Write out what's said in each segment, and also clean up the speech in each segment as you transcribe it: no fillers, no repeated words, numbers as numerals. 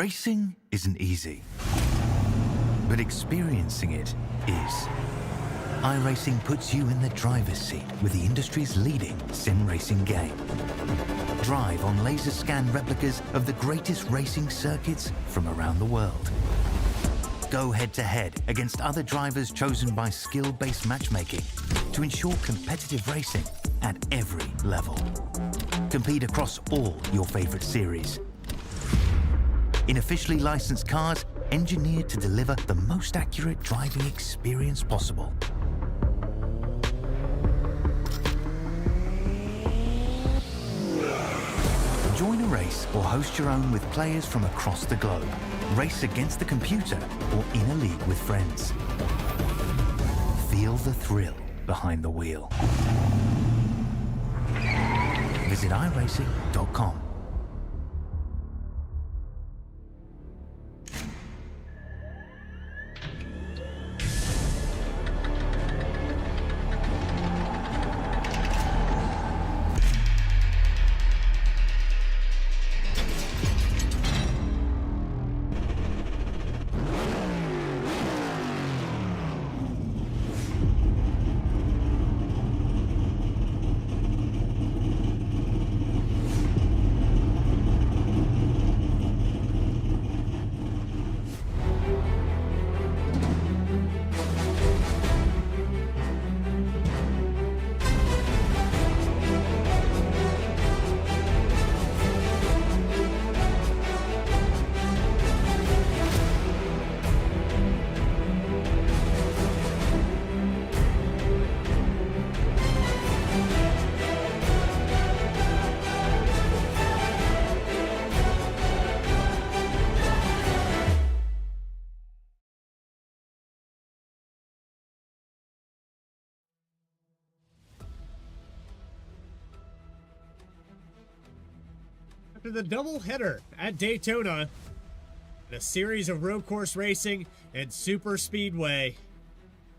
Racing isn't easy, but experiencing it is. iRacing puts you in the driver's seat with the industry's leading sim racing game. Drive on laser scan replicas of the greatest racing circuits from around the world. Go head-to-head against other drivers chosen by skill-based matchmaking to ensure competitive racing at every level. Compete across all your favorite series. In officially licensed cars, engineered to deliver the most accurate driving experience possible. Join a race or host your own with players from across the globe. Race against the computer or in a league with friends. Feel the thrill behind the wheel. Visit iRacing.com. After the doubleheader at Daytona, and a series of road course racing and super speedway,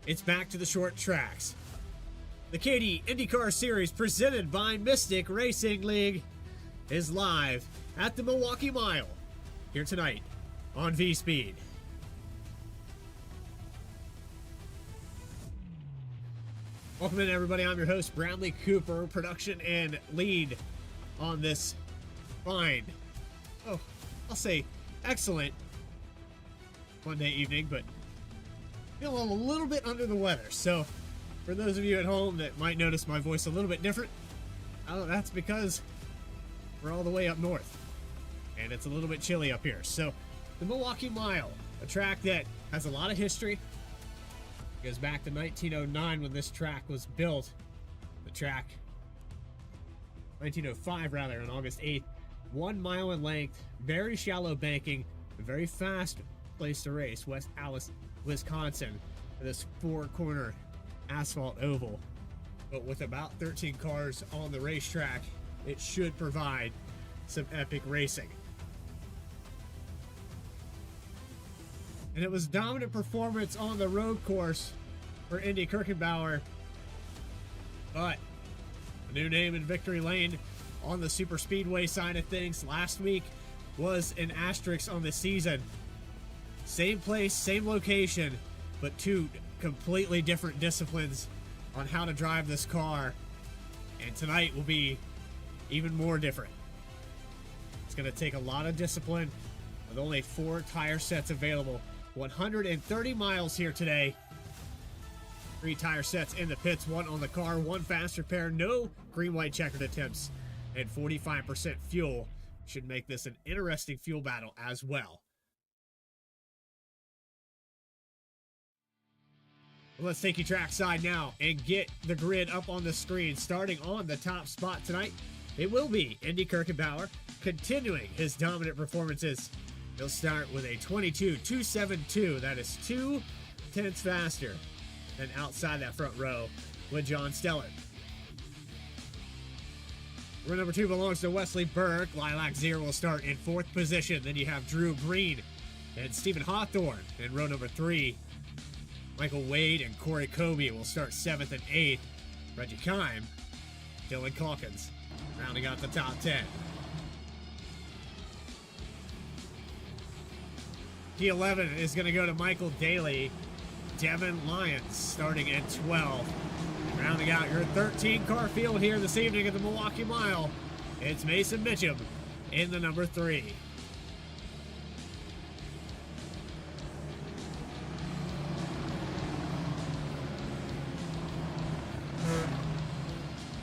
it's back to the short tracks. The KAYTEE IndyCar Series, presented by Mystic Racing League, is live at the Milwaukee Mile here tonight on V-Speed. Welcome in, everybody. I'm your host, Bradley Cooper, production and lead on this fine, I'll say excellent Monday evening, but feeling a little bit under the weather. So for those of you at home that might notice my voice a little bit different, that's because we're all the way up north and it's a little bit chilly up here. So the Milwaukee Mile, a track that has a lot of history, goes back to 1909 when this track was built. The track, 1905 rather, on August 8th. 1 mile in length, very shallow banking, a very fast place to race. West Allis, Wisconsin, this 4-corner asphalt oval. But with about 13 cars on the racetrack, it should provide some epic racing. And it was dominant performance on the road course for Indy Kirchenbauer, but a new name in victory lane on the super speedway side of things last week was an asterisk on the season. Same place, same location, but two completely different disciplines on how to drive this car. And tonight will be even more different. It's going to take a lot of discipline with only 4 tire sets available. 130 miles here today. 3 tire sets in the pits, 1 on the car, 1 fast repair, no green-white checkered attempts, and 45% fuel. Should make this an interesting fuel battle as well. Let's take you trackside now and get the grid up on the screen. Starting on the top spot tonight, it will be Indy Kirchenbauer, continuing his dominant performances. He'll start with a 22.272. That is 2 tenths faster than outside that front row with John Stellar. Row number 2 belongs to Wesley Burke. Lilac Zero will start in 4th position. Then you have Drew Green and Stephen Hawthorne in row number 3. Michael Wade and Corey Kobe will start 7th and 8th. Reggie Kime, Dylan Calkins rounding out the top 10. P11 is going to go to Michael Daly. Devin Lyons starting at 12. Rounding out your 13-car field here this evening at the Milwaukee Mile, it's Mason Mitchum in the number 3.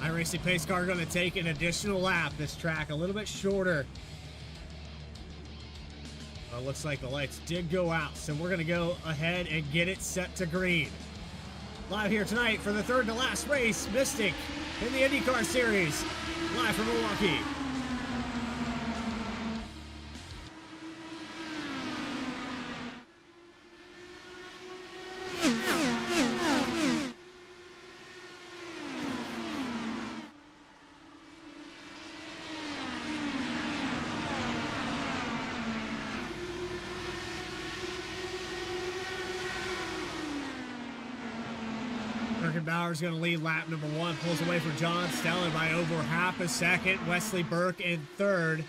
iRacing pace car going to take an additional lap. This track a little bit shorter. Well, it looks like the lights did go out, so we're going to go ahead and get it set to green. Live here tonight for the third to last race, Mystic in the IndyCar Series, live from Milwaukee. Bauer's going to lead lap number 1, pulls away from John Steller by over half a second. Wesley Burke in third.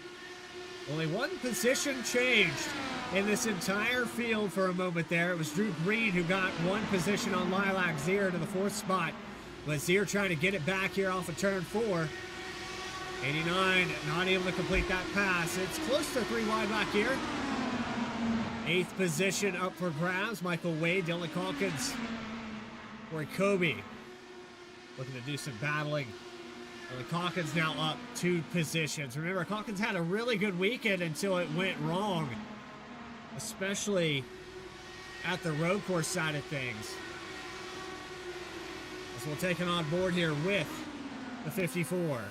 Only one position changed in this entire field for a moment there. It was Drew Green who got one position on Lilac Zier to the 4th spot. But Zier trying to get it back here off of turn 4. 89 not able to complete that pass. It's close to 3 wide back here. 8th position up for grabs. Michael Wade, Dylan Calkins, Corey Kobe looking to do some battling. And Calkins now up 2 positions. Remember, Calkins had a really good weekend until it went wrong, especially at the road course side of things. As we'll take it on board here with the 54.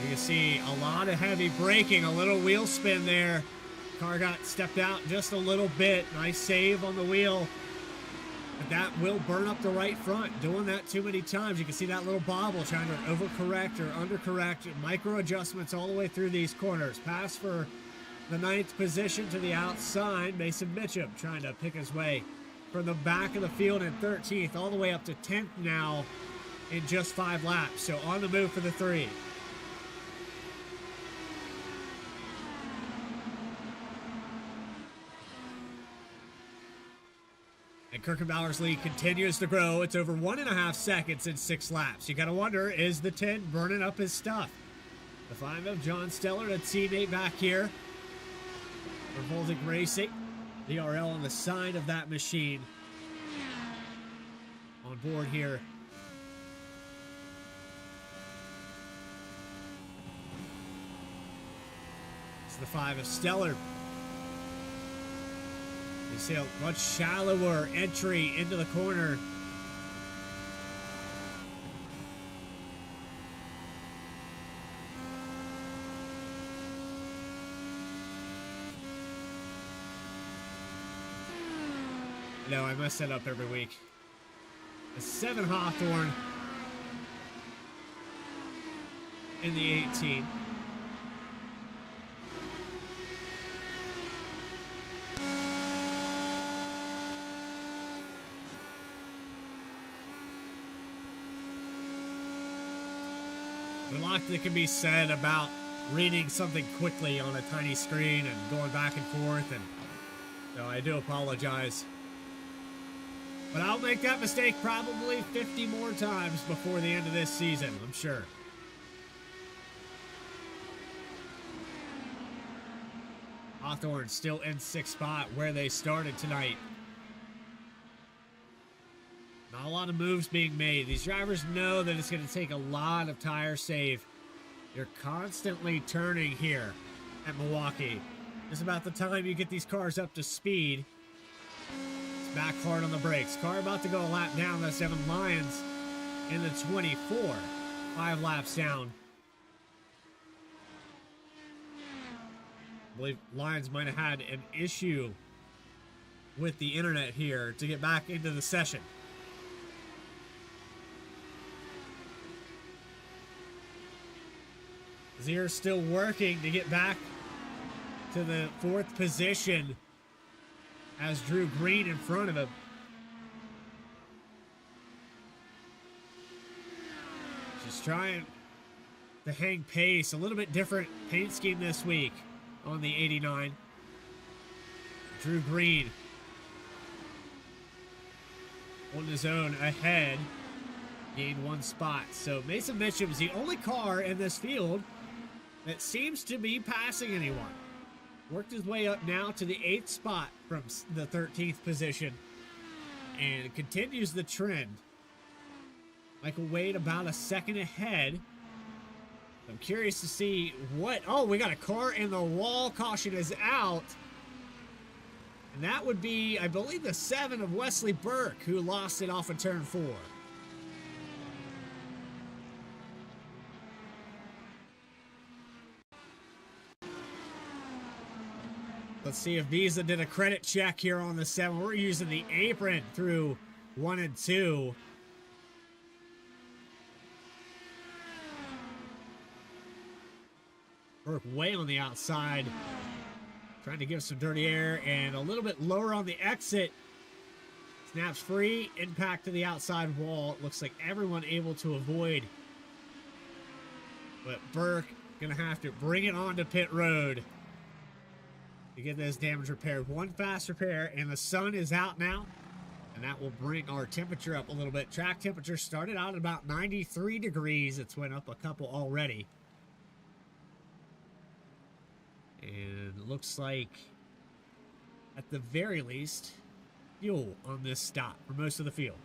You see a lot of heavy braking, a little wheel spin there. Car got stepped out just a little bit. Nice save on the wheel. But that will burn up the right front. Doing that too many times. You can see that little bobble trying to overcorrect or undercorrect. Micro adjustments all the way through these corners. Pass for the 9th position to the outside. Mason Mitchum trying to pick his way from the back of the field in 13th all the way up to 10th now in just 5 laps. So on the move for the 3. And Kirkenbauer's lead continues to grow. It's over 1.5 seconds in 6 laps. You got to wonder, is the 10 burning up his stuff? The 5 of John Steller, a teammate back here for Voltic Racing. DRL on the side of that machine. On board here. It's the 5 of Steller. You see a much shallower entry into the corner. No, I mess that up every week. A 7 Hawthorne in the 18. A lot that can be said about reading something quickly on a tiny screen and going back and forth, and so I do apologize. But I'll make that mistake probably 50 more times before the end of this season, I'm sure. Hawthorne still in 6th spot where they started tonight. Not a lot of moves being made. These drivers know that it's going to take a lot of tire save. You're constantly turning here at Milwaukee. It's about the time you get these cars up to speed. It's back hard on the brakes. Car about to go a lap down. That's Devin Lyons in the 24. 5 laps down. I believe Lyons might have had an issue with the internet here to get back into the session. Zier's still working to get back to the 4th position as Drew Green in front of him. Just trying to hang pace. A little bit different paint scheme this week on the 89. Drew Green on his own ahead. Gained 1 spot. So Mason Mitchum's the only car in this field that seems to be passing anyone. Worked his way up now to the 8th spot from the 13th position. And continues the trend. Michael Wade about a second ahead. I'm curious to see what... Oh, we got a car in the wall. Caution is out. And that would be, I believe, the 7 of Wesley Burke, who lost it off of turn 4. Let's see if Visa did a credit check here on the 7. We're using the apron through 1 and 2. Burke way on the outside. Trying to give some dirty air and a little bit lower on the exit. Snaps free. Impact to the outside wall. It looks like everyone able to avoid. But Burke going to have to bring it onto pit road to get this damage repaired. 1 fast repair, and the sun is out now, and that will bring our temperature up a little bit. Track temperature started out at about 93 degrees. It's went up a couple already, and it looks like at the very least fuel on this stop for most of the field.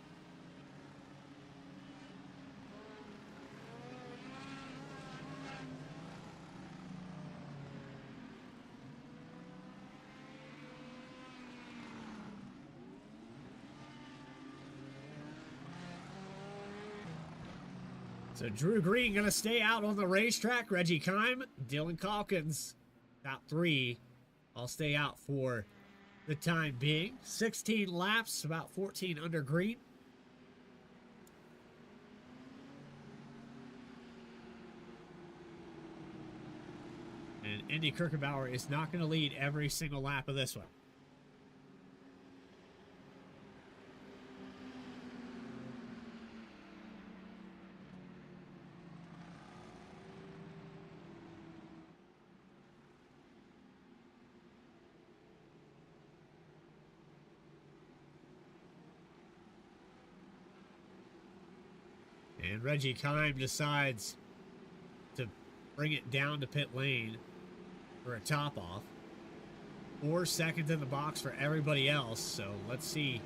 So Drew Green going to stay out on the racetrack. Reggie Kime, Dylan Calkins, top 3. I'll stay out for the time being. 16 laps, about 14 under green. And Indy Kirkenbauer is not going to lead every single lap of this one. And Reggie Kime decides to bring it down to pit lane for a top off. 4 seconds in the box for everybody else. So let's see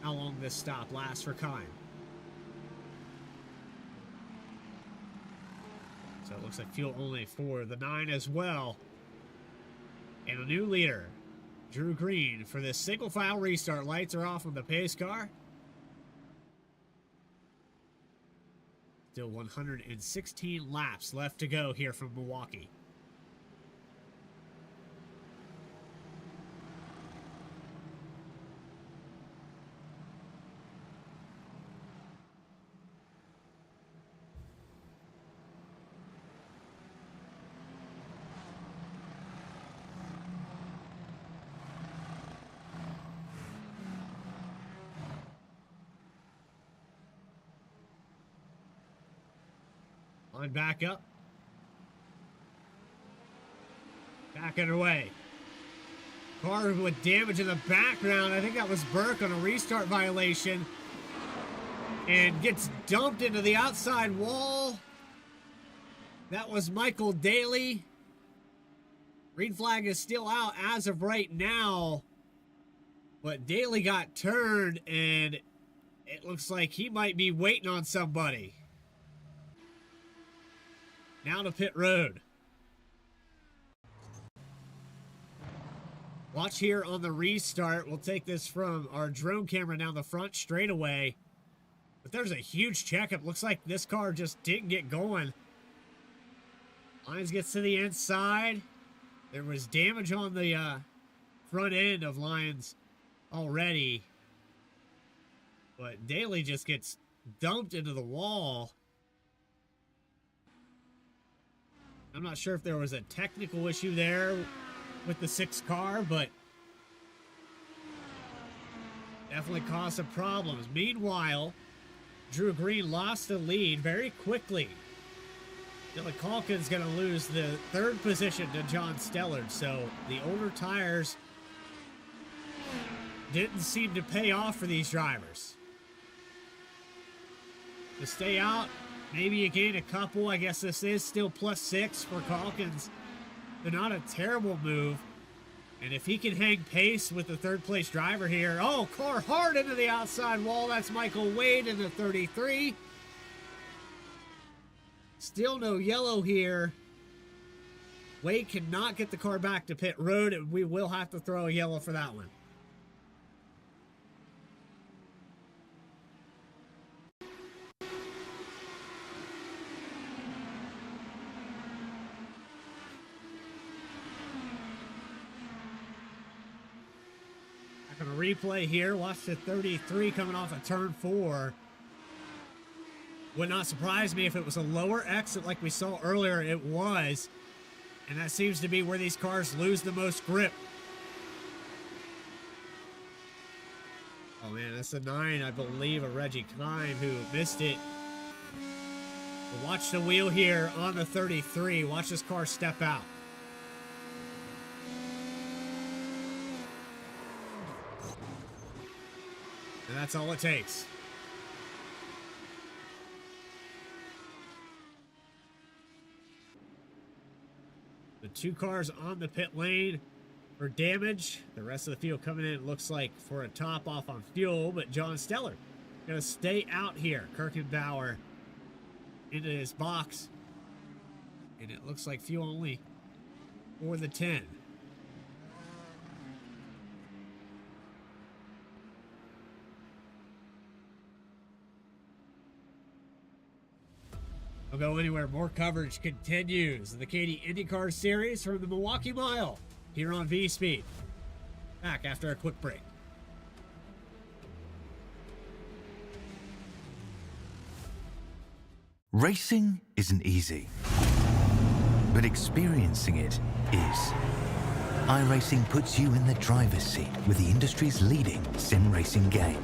how long this stop lasts for Kime. So it looks like fuel only for the 9 as well. And a new leader, Drew Green, for this single file restart. Lights are off on the pace car. Still 116 laps left to go here from Milwaukee. On back up. Back underway. Car with damage in the background. I think that was Burke on a restart violation. And gets dumped into the outside wall. That was Michael Daly. Green flag is still out as of right now. But Daly got turned, and it looks like he might be waiting on somebody. Now to pit road. Watch here on the restart. We'll take this from our drone camera down the front straightaway. But there's a huge checkup. Looks like this car just didn't get going. Lyons gets to the inside. There was damage on the front end of Lyons already. But Daly just gets dumped into the wall. I'm not sure if there was a technical issue there with the 6 car, but definitely caused some problems. Meanwhile, Drew Green lost the lead very quickly Dylan Calkin's going to lose the third position to John Stellard, so the older tires didn't seem to pay off for these drivers. To stay out, maybe you gain a couple. I guess this is still +6 for Calkins. They're not a terrible move. And if he can hang pace with the third place driver here. Oh, car hard into the outside wall. That's Michael Wade in the 33. Still no yellow here. Wade cannot get the car back to pit road, and we will have to throw a yellow for that one. Back on a replay here. Watch the 33 coming off of turn 4. Would not surprise me if it was a lower exit like we saw earlier. It was. And that seems to be where these cars lose the most grip. Oh man, that's a 9, I believe, of Reggie Kime who missed it. But watch the wheel here on the 33. Watch this car step out. And that's all it takes. The 2 cars on the pit lane for damage. The rest of the field coming in, it looks like, for a top off on fuel. But John Stellar going to stay out here. Kirkenbauer into his box. And it looks like fuel only for the 10. Don't go anywhere. More coverage continues. The KAYTEE IndyCar Series from the Milwaukee Mile here on V-Speed. Back after a quick break. Racing isn't easy, but experiencing it is. iRacing puts you in the driver's seat with the industry's leading sim racing game.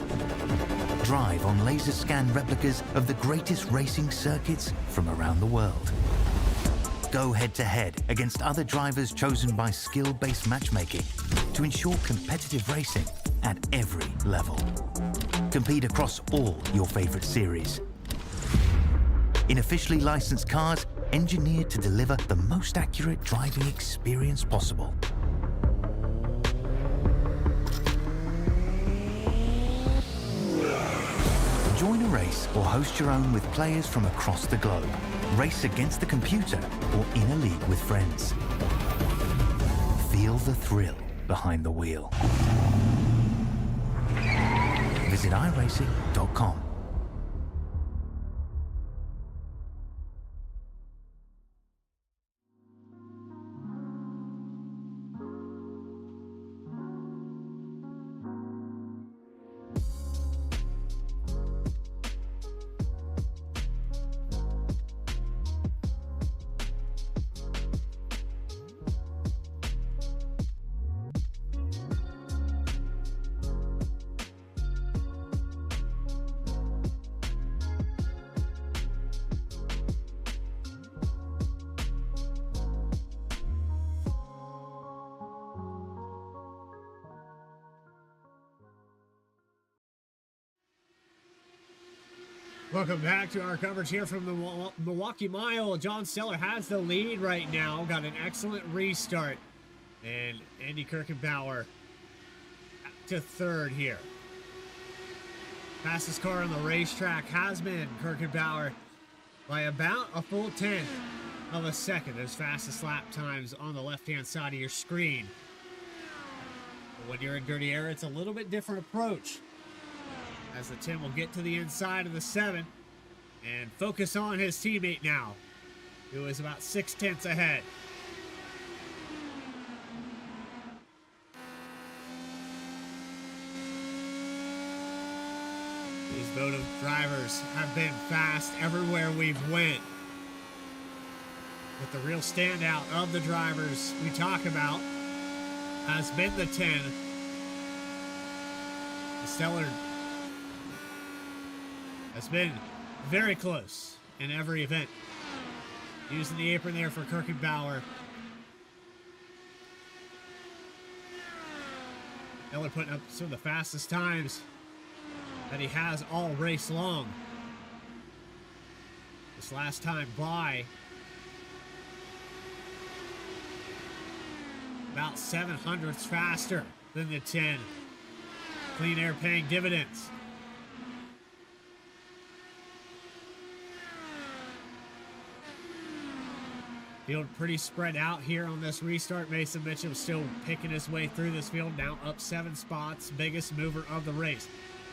Drive on laser scan replicas of the greatest racing circuits from around the world. Go head-to-head against other drivers chosen by skill-based matchmaking to ensure competitive racing at every level. Compete across all your favorite series. In officially licensed cars, engineered to deliver the most accurate driving experience possible. Join a race or host your own with players from across the globe. Race against the computer or in a league with friends. Feel the thrill behind the wheel. Visit iRacing.com. Welcome back to our coverage here from the Milwaukee Mile. John Stellar has the lead right now. Got an excellent restart. And Andy Kirkenbauer to third here. Fastest car on the racetrack has been Kirkenbauer by about a full 10th of a second. Those fastest lap times on the left-hand side of your screen. But when you're in dirty air, it's a little bit different approach. As the 10 will get to the inside of the 7 and focus on his teammate now, who is about 6/10 ahead. These Votive drivers have been fast everywhere we've went. But the real standout of the drivers we talk about has been the 10. The Stellar has been very close in every event. Using the apron there for Kirkenbauer. Miller putting up some of the fastest times that he has all race long. This last time by, about 7/100ths faster than the 10. Clean air paying dividends. Field pretty spread out here on this restart. Mason Mitchum still picking his way through this field, now up 7 spots. Biggest mover of the race.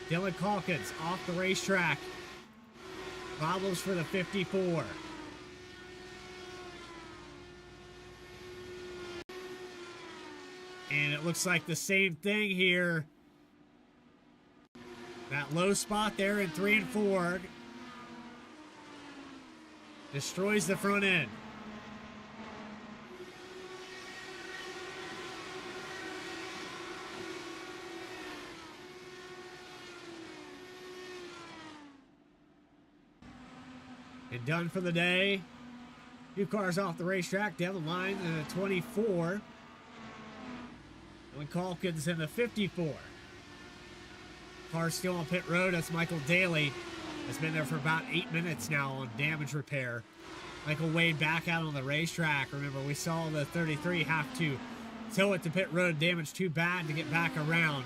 Dylan Calkins off the racetrack. Problems for the 54. And it looks like the same thing here. That low spot there in 3 and 4 destroys the front end. And done for the day. 2 cars off the racetrack. Devin Lyons in the 24. And Calkins in the 54. Car still on pit road. That's Michael Daly. Has been there for about 8 minutes now on damage repair. Michael Wade back out on the racetrack. Remember, we saw the 33 have to tow it to pit road. Damage too bad to get back around.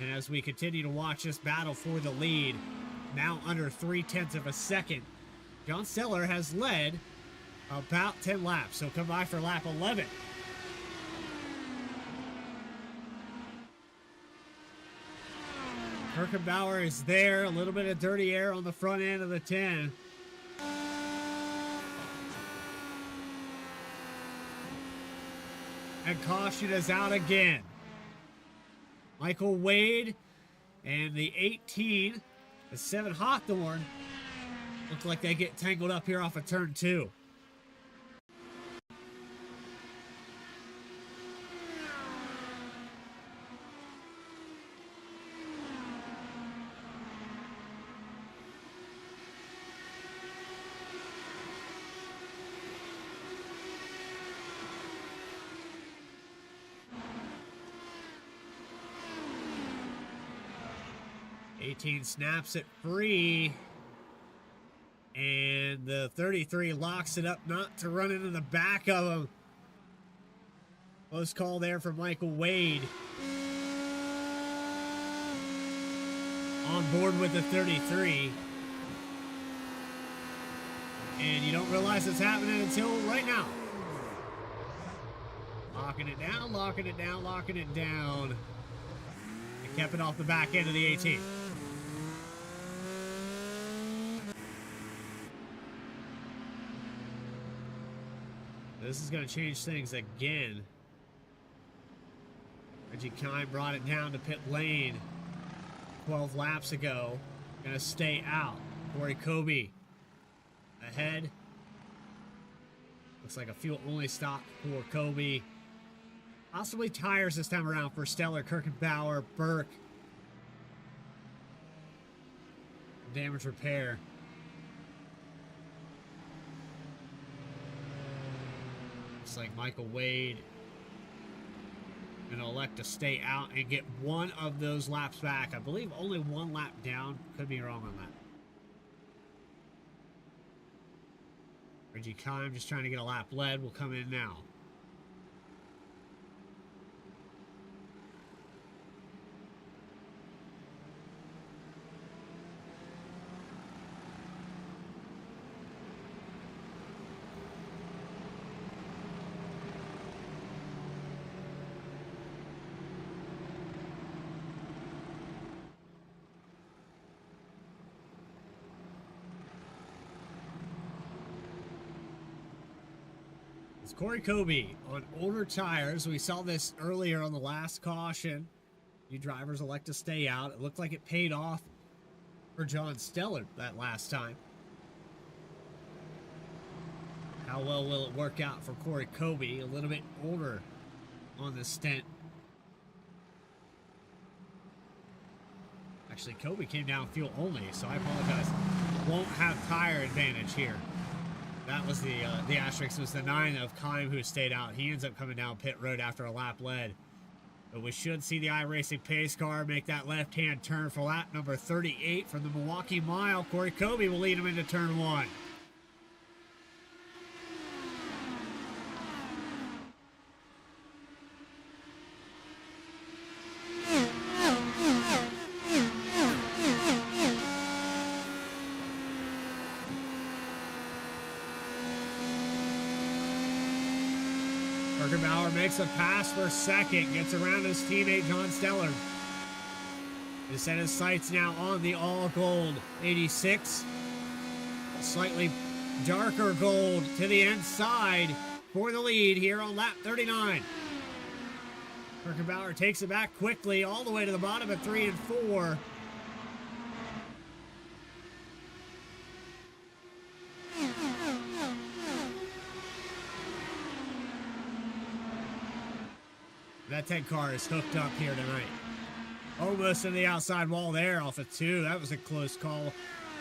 And as we continue to watch this battle for the lead, now under 0.3 of a second, John Steller has led about 10 laps. So come by for lap 11. Kirkenbauer is there. A little bit of dirty air on the front end of the 10. And caution is out again. Michael Wade and the 18, the 7 Hawthorne, looks like they get tangled up here off of turn 2. Snaps it free, and the 33 locks it up not to run into the back of him. Close call there for Michael Wade. On board with the 33. And you don't realize it's happening until right now. Locking it down, locking it down, locking it down. And kept it off the back end of the 18. This is going to change things again. Reggie Kine brought it down to pit lane 12 laps ago. Going to stay out. Corey Kobe ahead. Looks like a fuel-only stop for Kobe. Possibly tires this time around for Steller, Kirkenbauer, Burke. Damage repair. Looks like Michael Wade going to elect to stay out and get one of those laps back. I believe only 1 lap down. Could be wrong on that. Reggie Kime just trying to get a lap led. Will come in now. It's Corey Kobe on older tires. We saw this earlier on the last caution. You drivers elect to stay out. It looked like it paid off for John Steller that last time. How well will it work out for Corey Kobe? A little bit older on the stint. Actually, Kobe came down fuel only, so I apologize. Won't have tire advantage here. That was the asterisk was the 9 of Kime who stayed out. He ends up coming down pit road after a lap led. But we should see the iRacing pace car make that left-hand turn for lap number 38 from the Milwaukee Mile. Corey Kobe will lead him into turn 1. Bauer makes a pass for second, gets around his teammate John Steller. He set his sights now on the all gold 86. Slightly darker gold to the inside for the lead here on lap 39. Bauer takes it back quickly all the way to the bottom at 3 and 4. That 10 car is hooked up here tonight. Almost to the outside wall there off of 2. That was a close call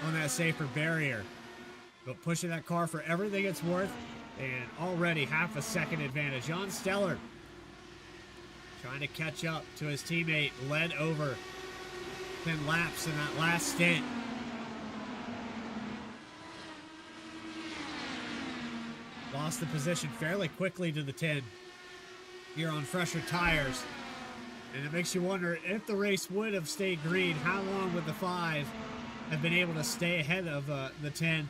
on that safer barrier. But pushing that car for everything it's worth, and already half a second advantage. John Steller trying to catch up to his teammate, led over 10 laps in that last stint. Lost the position fairly quickly to the 10. Here on fresher tires, and it makes you wonder if the race would have stayed green, how long would the 5 have been able to stay ahead of the 10,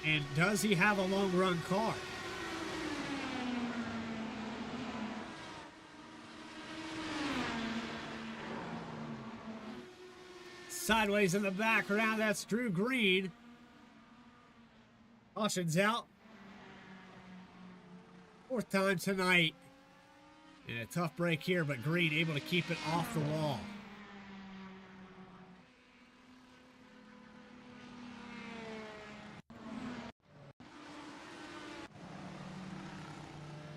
and does he have a long run car? Sideways in the background, that's Drew Green. Caution's out. 4th time tonight. And a tough break here, but Green able to keep it off the wall.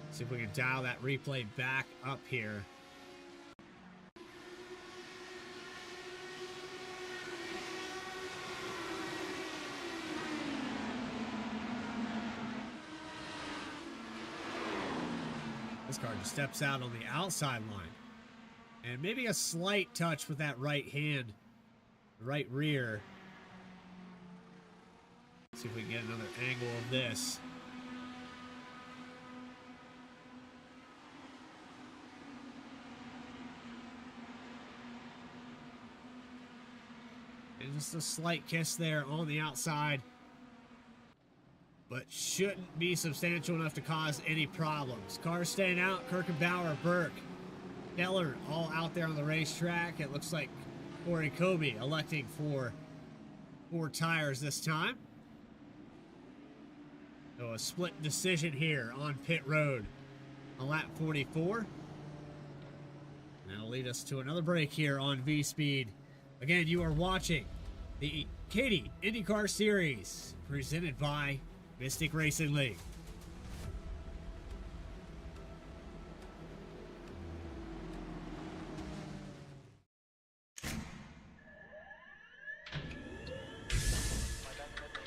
See if we can dial that replay back up here. This car just steps out on the outside line. And maybe a slight touch with that right hand, right rear. Let's see if we can get another angle of this. And just a slight kiss there on the outside. But shouldn't be substantial enough to cause any problems. Cars staying out. Kirkenbauer, Burke, Keller all out there on the racetrack. It looks like Corey Kobe electing for 4 tires this time. So a split decision here on pit road on lap 44. That'll lead us to another break here on V-Speed. Again, you are watching the KAYTEE IndyCar Series presented by Mystic Racing League.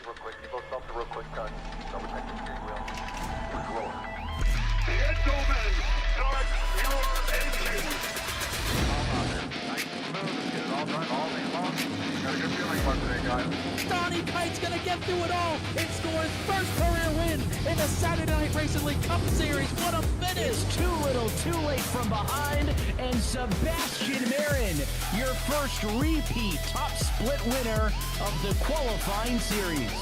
Real quick, you both stop the real quick cut. Double check the steering wheel. Control. Gentlemen, start your engines. All out there. Nice and smooth. Get it all done all day long. Got a good feeling about today, guys. Donnie Kite's gonna get through it all and score his first career win in the Saturday Night Racing League Cup Series. What a finish! Too little, too late from behind, and Sebastian Marin, your first repeat top split winner of the qualifying series.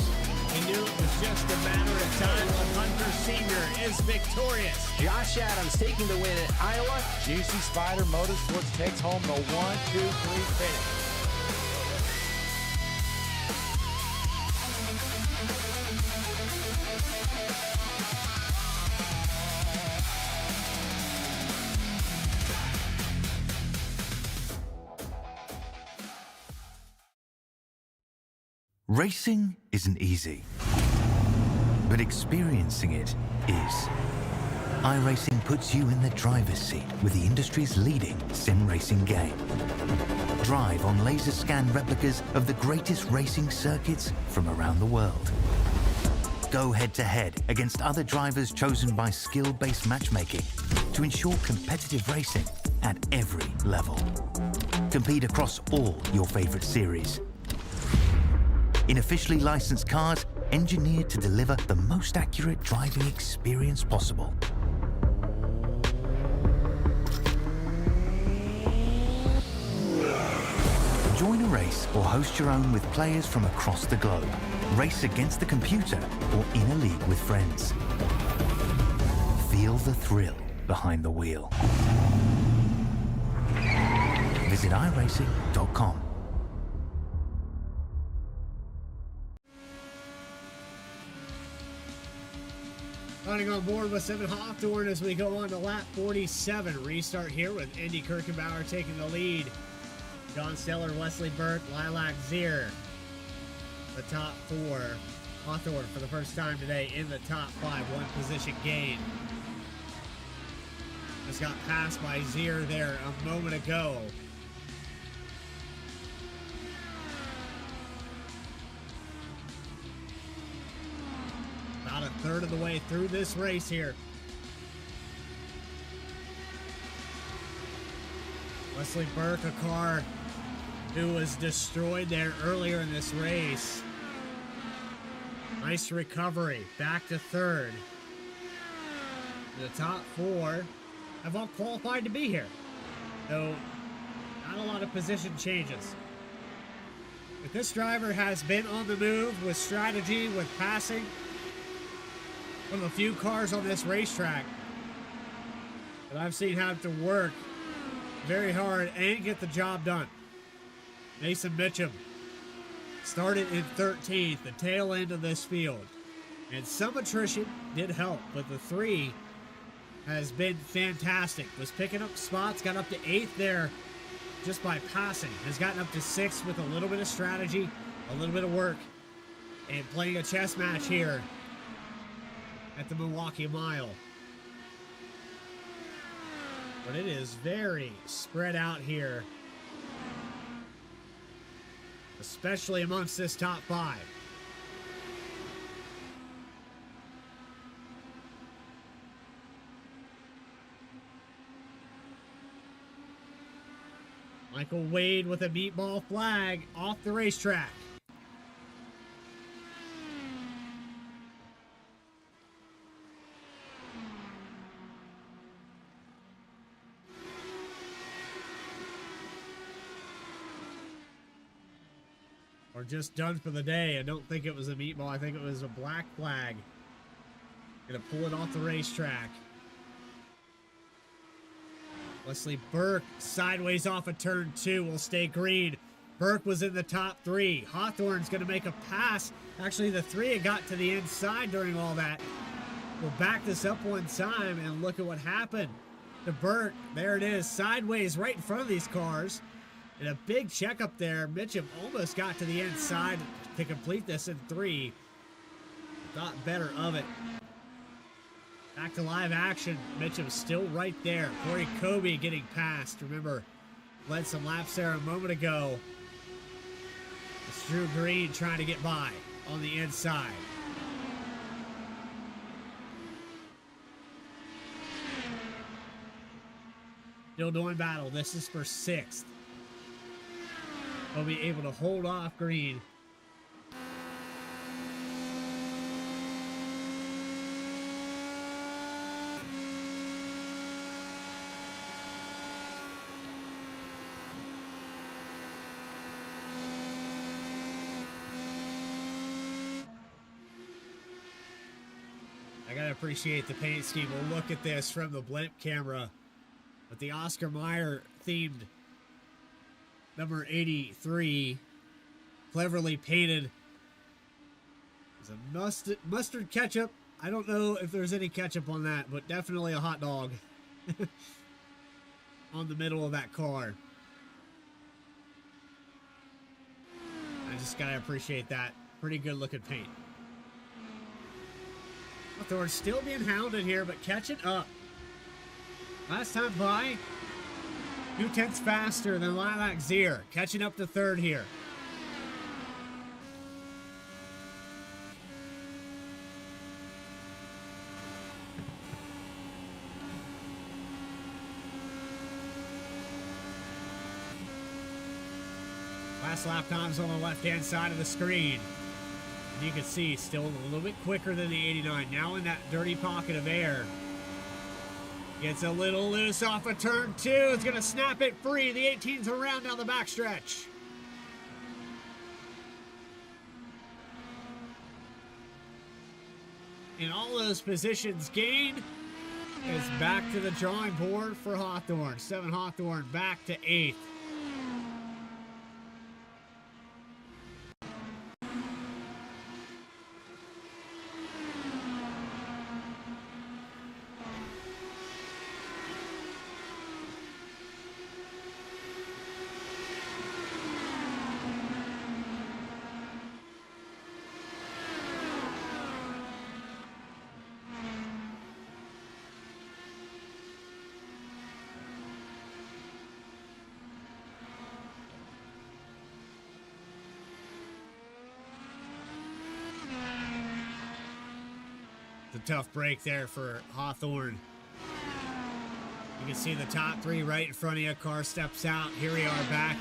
We knew it was just a matter of time when Hunter Sr. is victorious. Josh Adams taking the win at Iowa. Juicy Spider Motorsports takes home the 1-2-3 finish. Racing isn't easy, but experiencing it is. iRacing puts you in the driver's seat with the industry's leading sim racing game. Drive on laser scan replicas of the greatest racing circuits from around the world. Go head-to-head against other drivers chosen by skill-based matchmaking to ensure competitive racing at every level. Compete across all your favorite series. In officially licensed cars, engineered to deliver the most accurate driving experience possible. Join a race or host your own with players from across the globe. Race against the computer or in a league with friends. Feel the thrill behind the wheel. Visit iRacing.com. Running on board with 7 Hawthorne as we go on to lap 47. Restart here with Andy Kirkenbauer taking the lead. John Steller, Wesley Burke, Lilac Zier. The top 4. Hawthorne for the first time today in the top 5. 1 position gain. Just got passed by Zier there a moment ago. About a third of the way through this race here. Wesley Burke, a car who was destroyed there earlier in this race. Nice recovery, back to third. The top 4 have all qualified to be here, though not a lot of position changes. But this driver has been on the move with strategy, with passing. One of the few cars on this racetrack that I've seen have to work very hard and get the job done. Mason Mitchum started in 13th, the tail end of this field. And some attrition did help, but the 3 has been fantastic. Was picking up spots, got up to 8th there just by passing. Has gotten up to 6th with a little bit of strategy, a little bit of work, and playing a chess match here at the Milwaukee Mile. But it is very spread out here, especially amongst this top 5. Michael Wade with a meatball flag off the racetrack. Or just done for the day. I don't think it was a meatball. I think it was a black flag. Gonna pull it off the racetrack. Wesley Burke sideways off of turn 2 will stay green. Burke was in the top 3. Hawthorne's gonna make a pass. Actually, the 3 had got to the inside during all that. We'll back this up one time and look at what happened to Burke. There it is, sideways right in front of these cars. And a big check up there. Mitchum almost got to the inside to complete this in 3. Thought better of it. Back to live action. Mitchum's still right there. Corey Kobe getting past. Remember, led some laps there a moment ago. It's Drew Green trying to get by on the inside. Still doing battle. This is for 6th. They'll be able to hold off Green. I gotta appreciate the paint scheme. We'll look at this from the blimp camera with the Oscar Mayer themed number 83, cleverly painted. There's a mustard ketchup. I don't know if there's any ketchup on that, but definitely a hot dog on the middle of that car. I just gotta appreciate that. Pretty good looking paint. Hawthorne still being hounded here, but catching up. Last time by, 2/10 faster than Lilac Zier, catching up to third here. Last lap times on the left-hand side of the screen. And you can see still a little bit quicker than the 89. Now in that dirty pocket of air. Gets a little loose off of turn 2. It's going to snap it free. The 18's around down the backstretch. And all those positions gained is back to the drawing board for Hawthorne. 7 Hawthorne back to 8th. A tough break there for Hawthorne. You can see the top 3 right in front of you. Car steps out. Here we are back.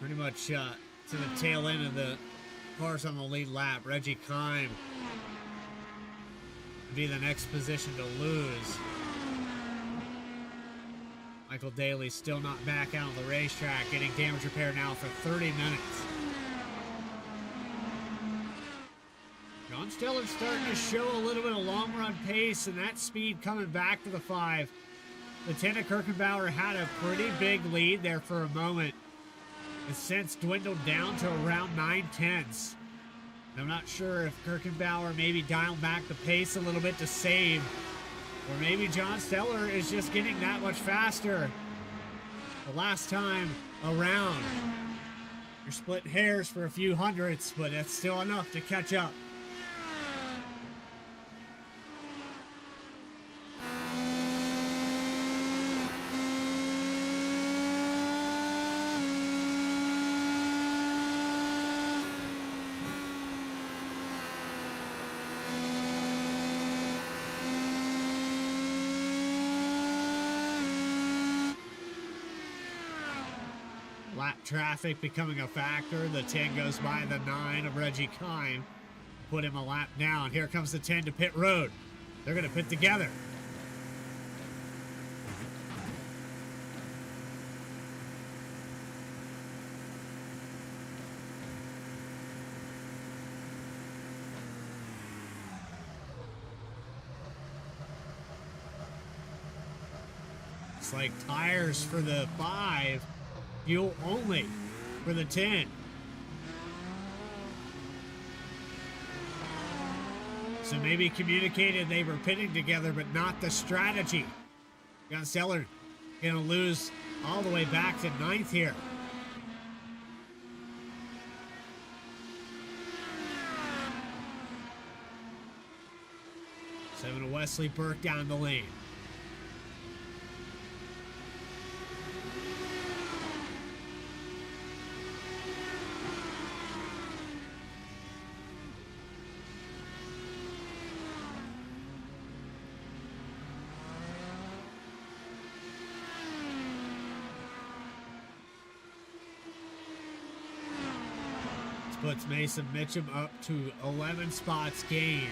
Pretty much to the tail end of the cars on the lead lap. Reggie Kime would be the next position to lose. Michael Daly still not back out on the racetrack. Getting damage repair now for 30 minutes. John Steller's starting to show a little bit of long run pace, and that speed coming back to the 5. Lieutenant Kirkenbauer had a pretty big lead there for a moment. It's since dwindled down to around 9/10. I'm not sure if Kirkenbauer maybe dialed back the pace a little bit to save, or maybe John Steller is just getting that much faster. The last time around, you're splitting hairs for a few hundredths, but that's still enough to catch up. Lap traffic becoming a factor. The 10 goes by the 9 of Reggie Kime. Put him a lap down. Here comes the 10 to pit road. They're going to pit together. It's like tires for the 5. Fuel only for the 10. So maybe communicated they were pitting together, but not the strategy. John Steller gonna lose all the way back to 9th here. 7 to Wesley Burke down the lane. Puts Mason Mitchum up to 11 spots gained.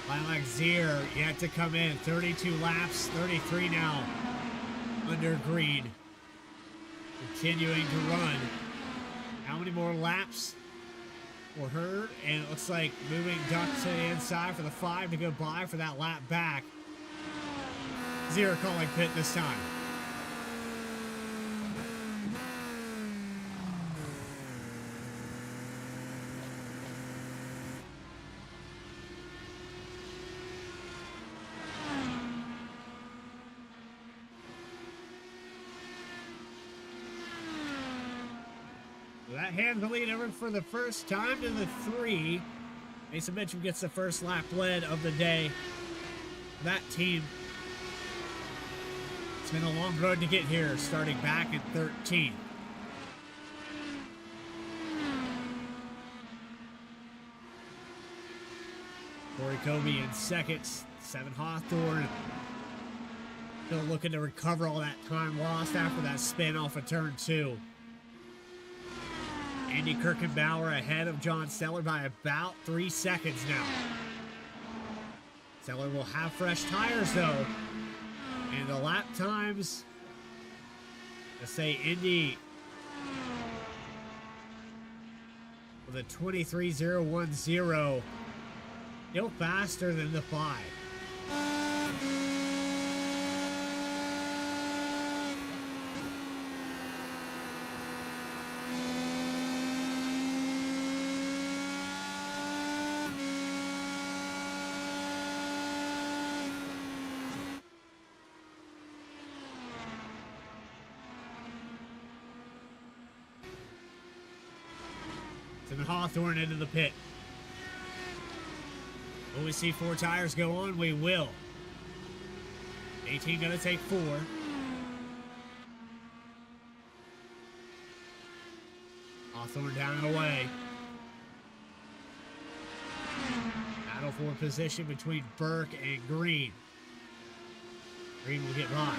Lilac Zier yet to come in. 32 laps, 33 now under green. Continuing to run. How many more laps for her? And it looks like moving duck to the inside for the 5 to go by for that lap back. Zier calling pit this time. That hands the lead over for the first time to the 3. Mason Mitchum gets the first lap lead of the day. That team been a long road to get here, starting back in 13th. Corey Kobe in second, 7 Hawthorne. Still looking to recover all that time lost after that spin off of turn 2. Andy Kirkenbauer ahead of John Seller by about 3 seconds now. Seller will have fresh tires though. And the lap times, let's say Indy with a 23.010, still faster than the 5. And Hawthorne into the pit. Will we see 4 tires go on? We will. 18 gonna take 4. Hawthorne down and away. Battle for position between Burke and Green. Green will get by.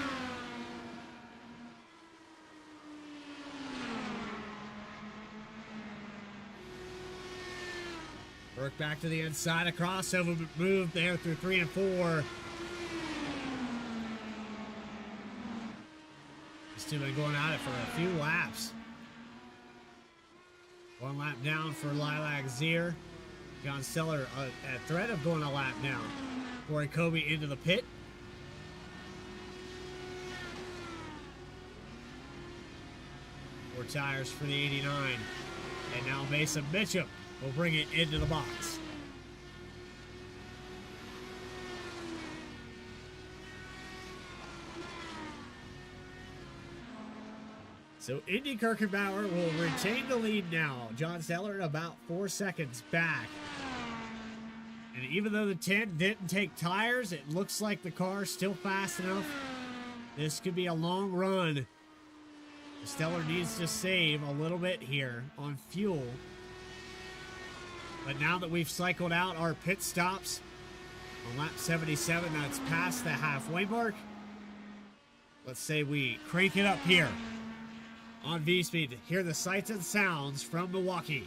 Burke back to the inside, a crossover move there through 3 and 4. These two been going at it for a few laps. 1 lap down for Lilac Zier. John Seller at threat of going a lap down. Corey Kobe into the pit. Four tires for the 89. And now Mason Mitchum will bring it into the box. So Indy Kirkenbauer will retain the lead now. John Seller about 4 seconds back. And even though the 10 didn't take tires, it looks like the car's still fast enough. This could be a long run. Steller needs to save a little bit here on fuel. But now that we've cycled out our pit stops on lap 77, that's past the halfway mark. Let's say we crank it up here on V-Speed to hear the sights and sounds from Milwaukee.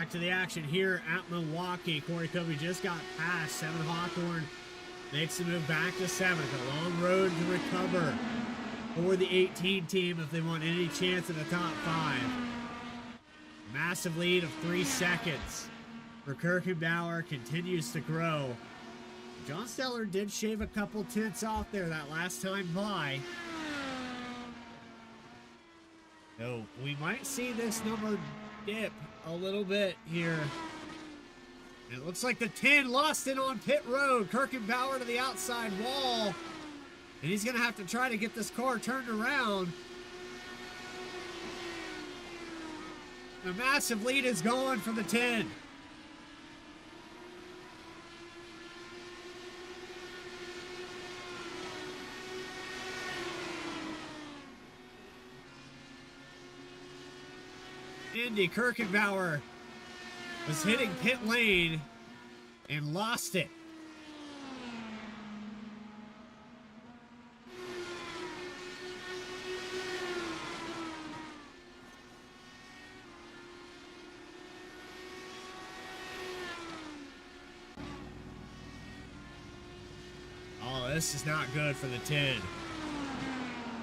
back to the action here at Milwaukee. Corey Covey just got past 7 Hawthorne. Makes the move back to 7th. A long road to recover for the 18 team if they want any chance in the top 5. Massive lead of 3 seconds for Kirkenbauer continues to grow. John Steller did shave a couple tenths off there that last time by. So we might see this number dip a little bit here. It looks like the 10 lost it on pit road. Kirkenbauer to the outside wall. And he's going to have to try to get this car turned around. A massive lead is gone for the 10. Andy Kirkenbauer was hitting pit lane and lost it. Oh, this is not good for the 10.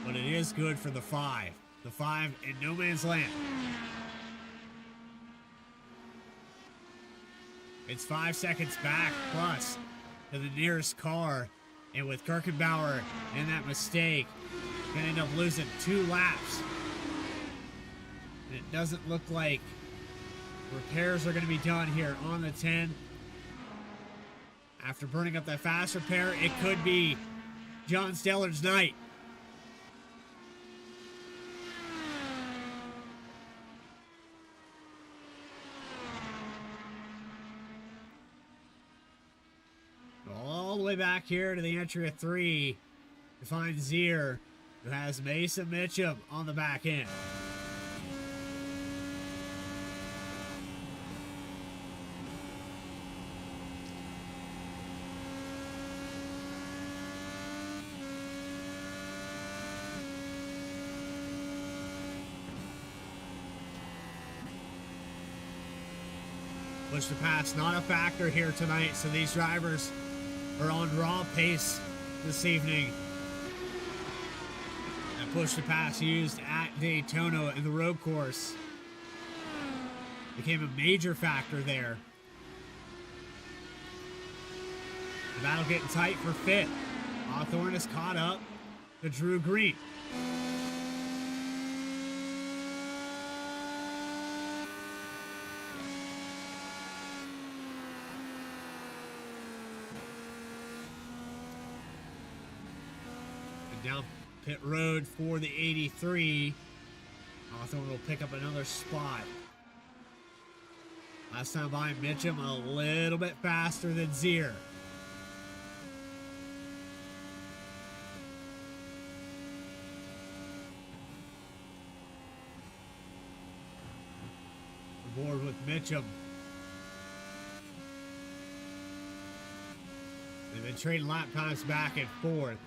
But it is good for the 5. The 5 in no man's land. It's 5 seconds back plus to the nearest car. And with Kirkenbauer and that mistake, gonna end up losing 2 laps. And it doesn't look like repairs are gonna be done here on the 10. After burning up that fast repair, it could be John Steller's night. All the way back here to the entry of 3 to find Zier, who has Mason Mitchum on the back end. Push to pass, not a factor here tonight, so these drivers are on raw pace this evening. That push to pass used at Daytona in the road course became a major factor there. The battle getting tight for 5th. Hawthorne is caught up to Drew Green. Down pit road for the 83. Hawthorne will pick up another spot. Last time by Mitchum, a little bit faster than Zier. Aboard with Mitchum. They've been trading lap times back and forth.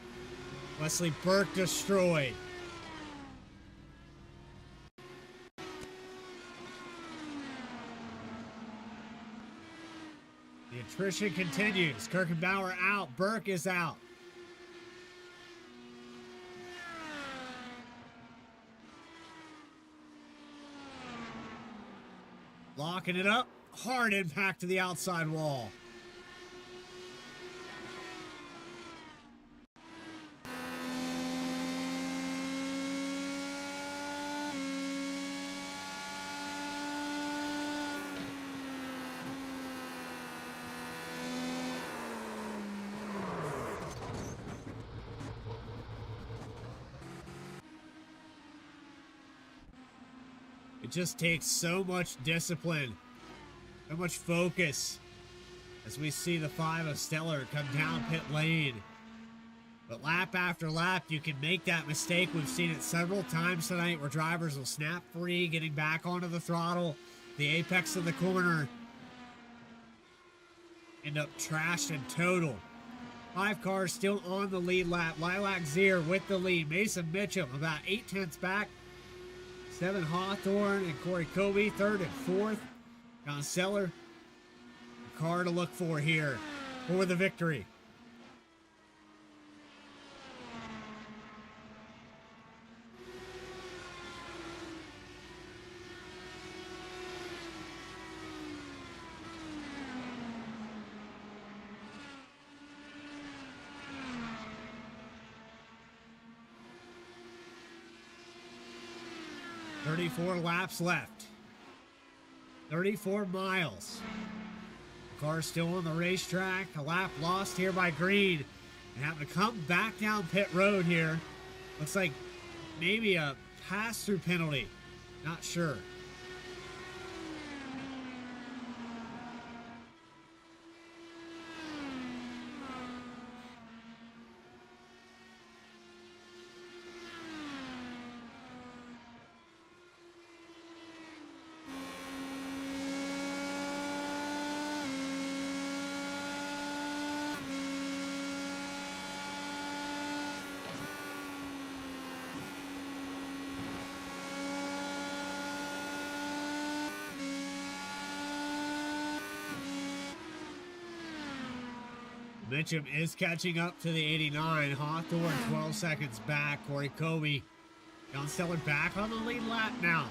Wesley Burke destroyed. The attrition continues. Kirkenbauer out. Burke is out. Locking it up. Hard impact to the outside wall. It just takes so much discipline, so much focus as we see the 5 of Steller come down pit lane. But lap after lap, you can make that mistake. We've seen it several times tonight where drivers will snap free, getting back onto the throttle, the apex of the corner, end up trashed and totaled. 5 cars still on the lead lap. Lilac Zier with the lead. Mason Mitchum about 8 tenths back. 7 Hawthorne and Corey Covey, 3rd and 4th. John Seller, the car to look for here for the victory. "34 laps left. 34 miles. The car's still on the racetrack. A lap lost here by Green. And having to come back down pit road here. Looks like maybe a pass-through penalty. Not sure. Mitchum is catching up to the 89. Hawthorne 12 seconds back. Corey Kobe. John Seller back on the lead lap now.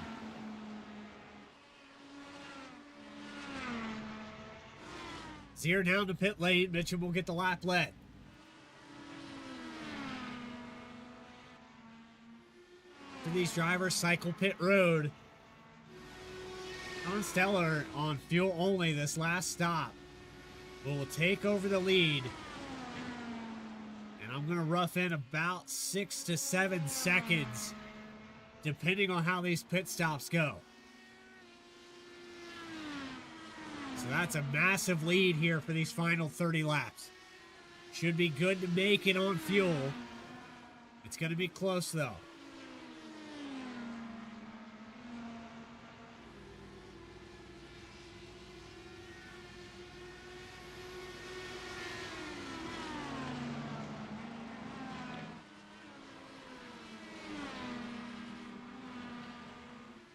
Zier down to pit lane. Mitchum will get the lap led. After these drivers cycle pit road, John Seller on fuel only this last stop will take over the lead. And I'm going to rough in about 6 to 7 seconds, depending on how these pit stops go. So that's a massive lead here for these final 30 laps. Should be good to make it on fuel. It's going to be close though.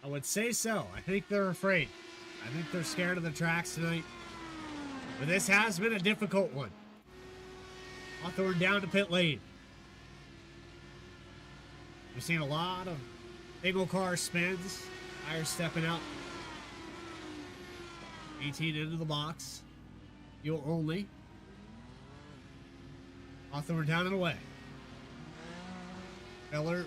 I would say so. I think they're afraid. I think they're scared of the tracks tonight. But this has been a difficult one. Hawthorne down to pit lane. We've seen a lot of single car spins. Tires stepping out. 18 into the box. Fuel only. Hawthorne down and away. Miller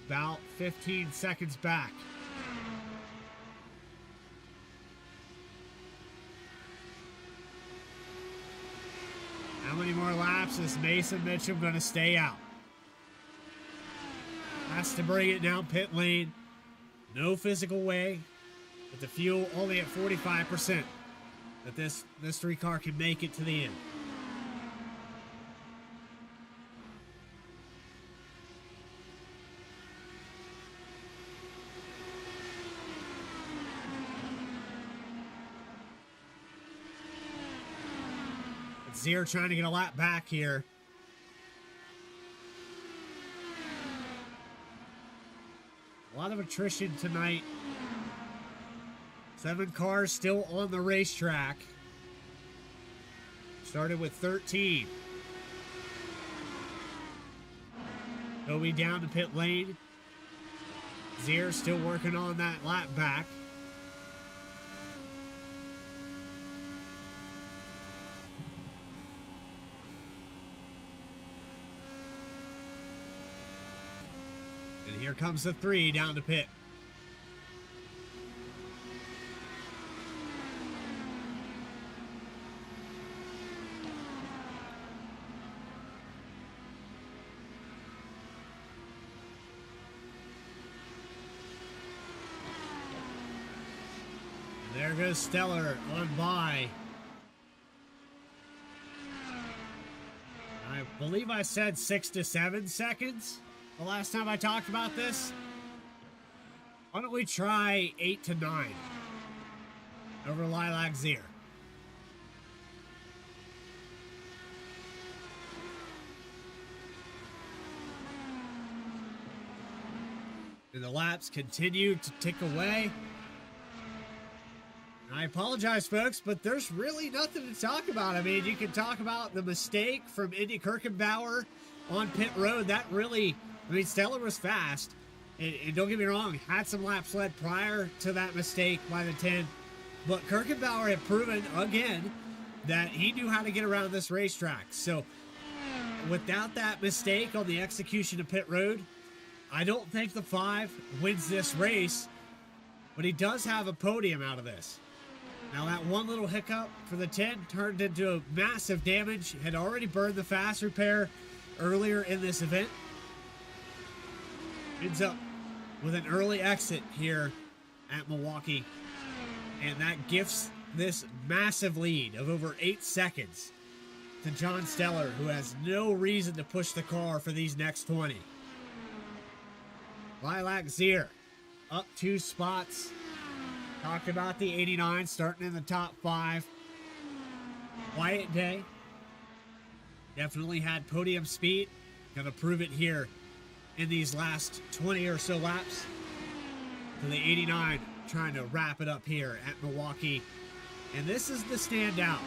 about 15 seconds back. How many more laps is Mason Mitchum going to stay out? Has to bring it down pit lane. No physical way, but the fuel only at 45%. That this 3 car can make it to the end. Zier trying to get a lap back here. A lot of attrition tonight. 7 cars still on the racetrack. Started with 13. Kobe down to pit lane. Zier still working on that lap back. And here comes the 3 down to pit. And there goes Stellar on by. I believe I said 6 to 7 seconds the last time I talked about this. Why don't we try 8 to 9 over Lilac Zier? And the laps continue to tick away. I apologize, folks, but there's really nothing to talk about. I mean, you can talk about the mistake from Indy Kirkenbauer on pit road. That really, I mean, Steller was fast. And don't get me wrong, had some laps led prior to that mistake by the 10. But Kirkenbauer had proven again that he knew how to get around this racetrack. So without that mistake on the execution of pit road, I don't think the 5 wins this race. But he does have a podium out of this. Now that one little hiccup for the 10 turned into massive damage. Had already burned the fast repair earlier in this event. Ends up with an early exit here at Milwaukee. And that gifts this massive lead of over 8 seconds to John Steller, who has no reason to push the car for these next 20. Lilac Zier up 2 spots. Talked about the 89 starting in the top 5. Quiet day. Definitely had podium speed. Gonna prove it here in these last 20 or so laps. So the 89 trying to wrap it up here at Milwaukee. And this is the standout.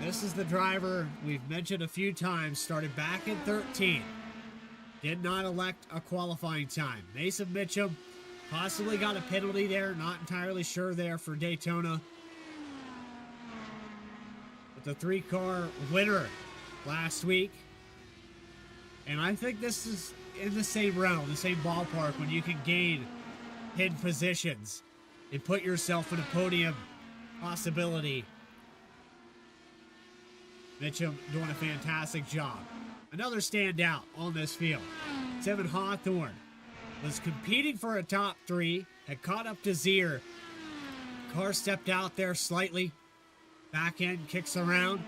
This is the driver we've mentioned a few times, started back in 13. Did not elect a qualifying time. Mason Mitchum possibly got a penalty there. Not entirely sure there for Daytona. But the 3-car winner last week. And I think this is in the same realm, the same ballpark, when you can gain hidden positions and put yourself in a podium possibility. Mitchum doing a fantastic job. Another standout on this field. Tevin Hawthorne was competing for a top 3, had caught up to Zier. Car stepped out there slightly. Back end kicks around.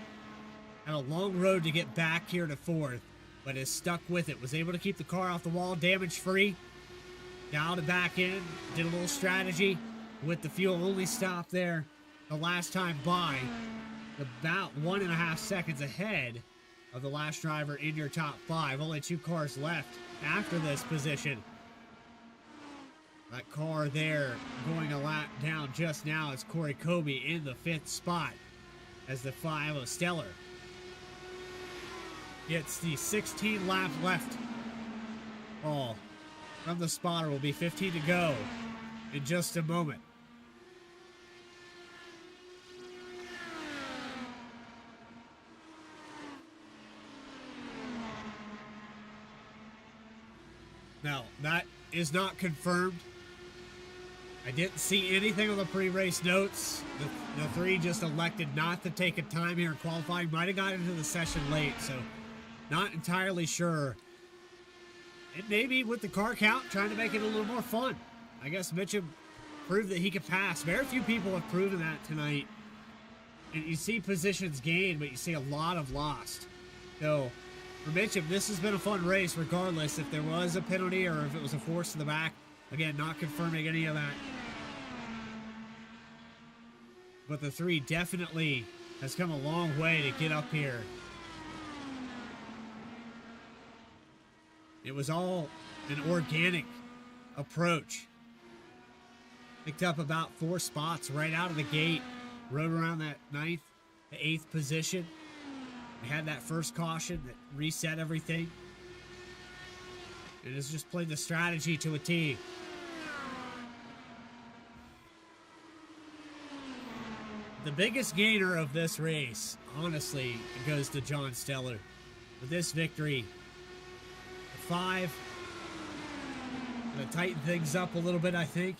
Had a long road to get back here to 4th, but is stuck with it. Was able to keep the car off the wall damage free. Dialed it back in. Did a little strategy with the fuel only stop there the last time by. About 1.5 seconds ahead of the last driver in your top 5. Only 2 cars left after this position. That car there going a lap down just now is Corey Kobe in the 5th spot as the 5 of Steller gets the 16 lap left. Oh, from the spotter will be 15 to go in just a moment. Now, that is not confirmed. I didn't see anything on the pre-race notes. The 3 just elected not to take a time here in qualifying. Might have got into the session late, so not entirely sure. And maybe with the car count, trying to make it a little more fun. I guess Mitchum proved that he could pass. Very few people have proven that tonight. And you see positions gained, but you see a lot of lost. So for Mitchum, this has been a fun race regardless if there was a penalty or if it was a force in the back. Again, not confirming any of that. But the 3 definitely has come a long way to get up here. It was all an organic approach. Picked up about 4 spots right out of the gate. Rode around that 9th to 8th position. We had that first caution that reset everything. And it's just played the strategy to a T. The biggest gainer of this race, honestly, goes to John Steller. With this victory, the 5 going to tighten things up a little bit, I think.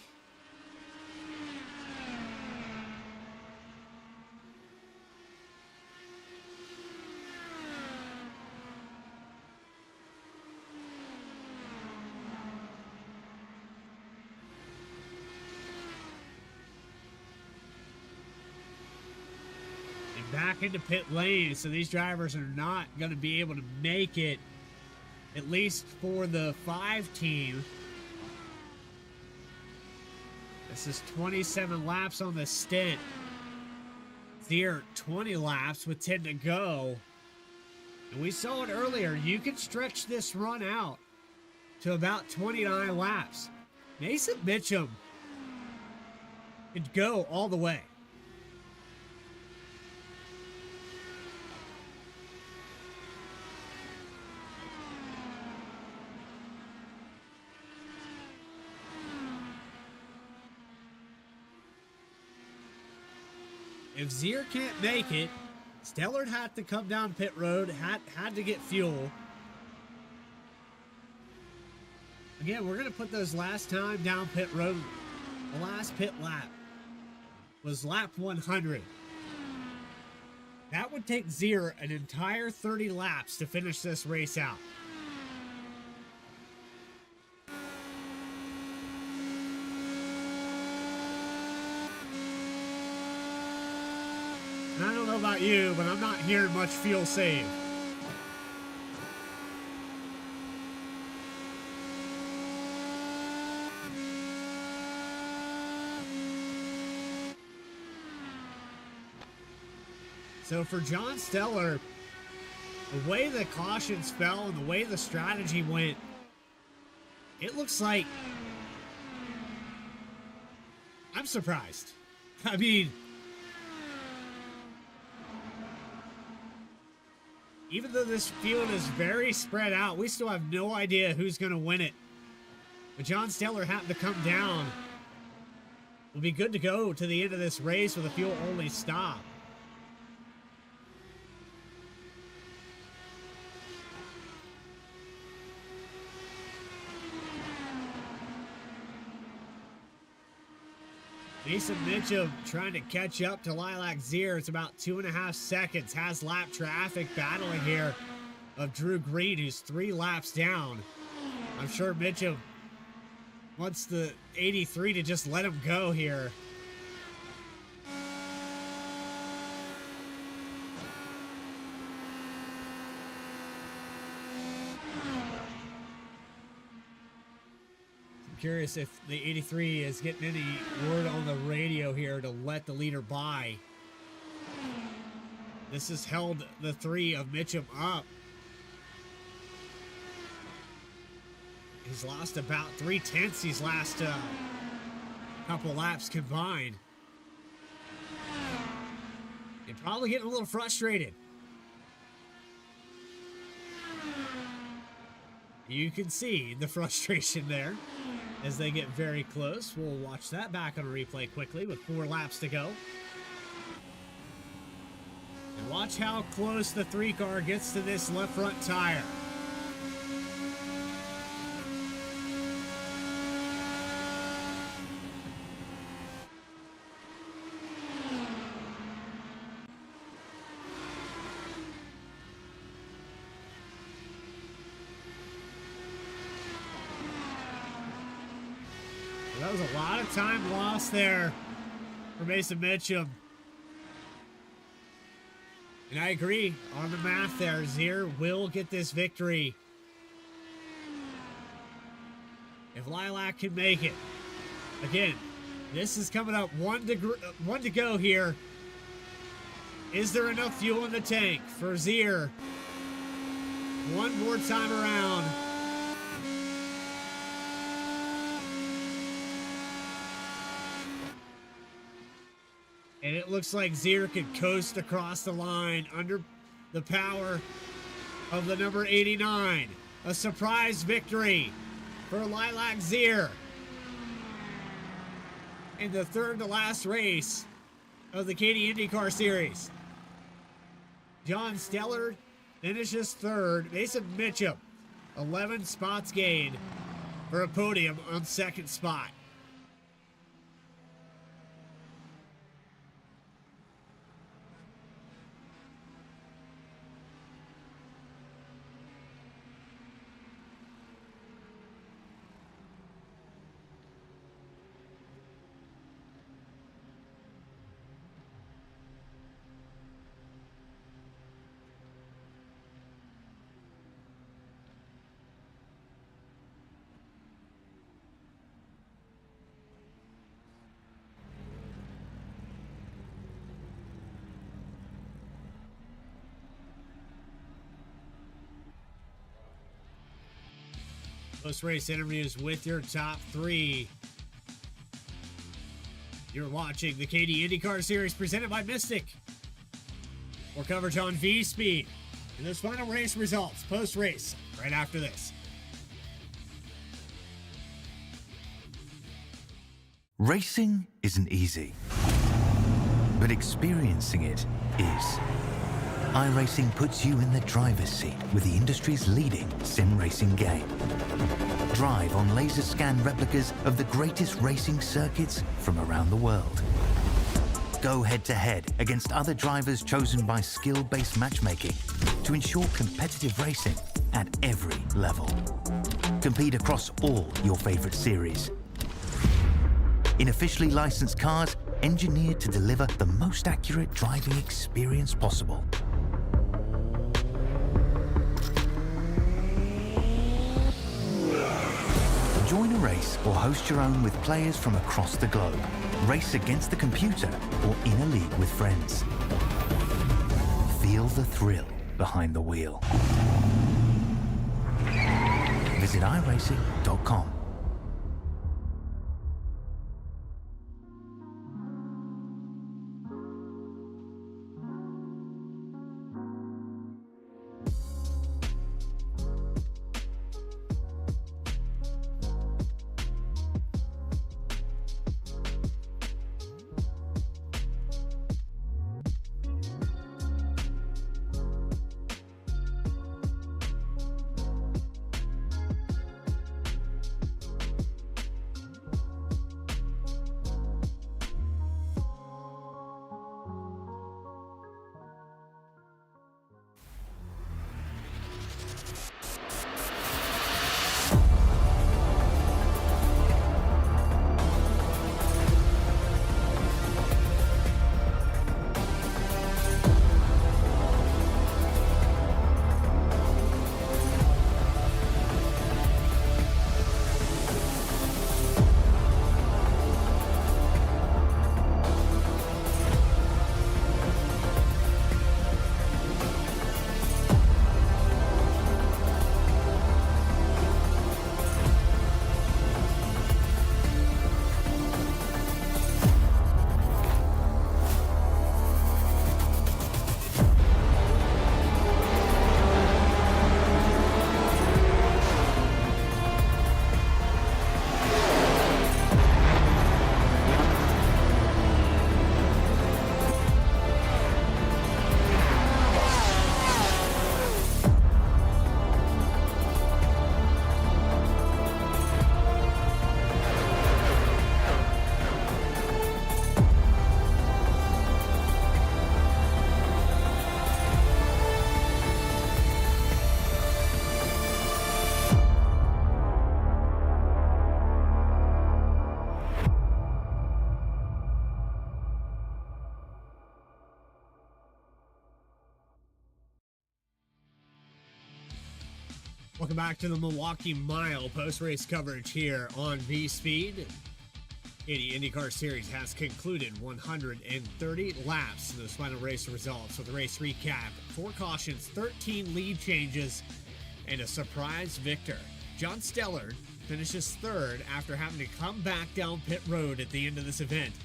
Back into pit lane, so these drivers are not going to be able to make it, at least for the 5 team. This is 27 laps on the stint. Here, 20 laps with 10 to go. And we saw it earlier. You can stretch this run out to about 29 laps. Mason Mitchum could go all the way. If Zier can't make it, Stellard had to come down pit road, had to get fuel. Again, we're going to put those last time down pit road. The last pit lap was lap 100. That would take Zier an entire 30 laps to finish this race out. And I don't know about you, but I'm not hearing much fuel save. So for John Stellar, the way the cautions fell and the way the strategy went, it looks like I'm surprised. I mean, even though this field is very spread out, we still have no idea who's going to win it. But John Stellar happened to come down. We'll be good to go to the end of this race with a fuel-only stop. Mason Mitchum trying to catch up to Lilac Zier. It's about 2.5 seconds. Has lap traffic battling here of Drew Green, who's 3 laps down. I'm sure Mitchum wants the 83 to just let him go here. Curious if the 83 is getting any word on the radio here to let the leader by. This has held the 3 of Mitchum up. He's lost about 3/10 these last couple laps combined. You're probably getting a little frustrated. You can see the frustration there as they get very close. We'll watch that back on a replay quickly with 4 laps to go. And watch how close the 3 car gets to this left front tire. That was a lot of time lost there for Mason Mitchum. And I agree on the math there. Zier will get this victory if Lilac can make it. Again, this is coming up one to go here. Is there enough fuel in the tank for Zier? One more time around. And it looks like Zier could coast across the line under the power of the number 89. A surprise victory for Lilac Zier in the third to last race of the KAYTEE IndyCar Series. John Stellar finishes third. Mason Mitchum, 11 spots gained for a podium on second spot. Post-race interviews with your top three. You're watching the KAYTEE IndyCar Series presented by Mystic. More coverage on V-Speed. And those final race results post-race right after this. Racing isn't easy, but experiencing it is. iRacing puts you in the driver's seat with the industry's leading sim racing game. Drive on laser scan replicas of the greatest racing circuits from around the world. Go head-to-head against other drivers chosen by skill-based matchmaking to ensure competitive racing at every level. Compete across all your favorite series. In officially licensed cars, engineered to deliver the most accurate driving experience possible. Join a race or host your own with players from across the globe. Race against the computer or in a league with friends. Feel the thrill behind the wheel. Visit iRacing.com. Welcome back to the Milwaukee Mile post-race coverage here on V-Speed. KAYTEE IndyCar Series has concluded 130 laps in those final race results. With the race recap, 4 cautions, 13 lead changes, and a surprise victor. John Stellard finishes third after having to come back down pit road at the end of this event.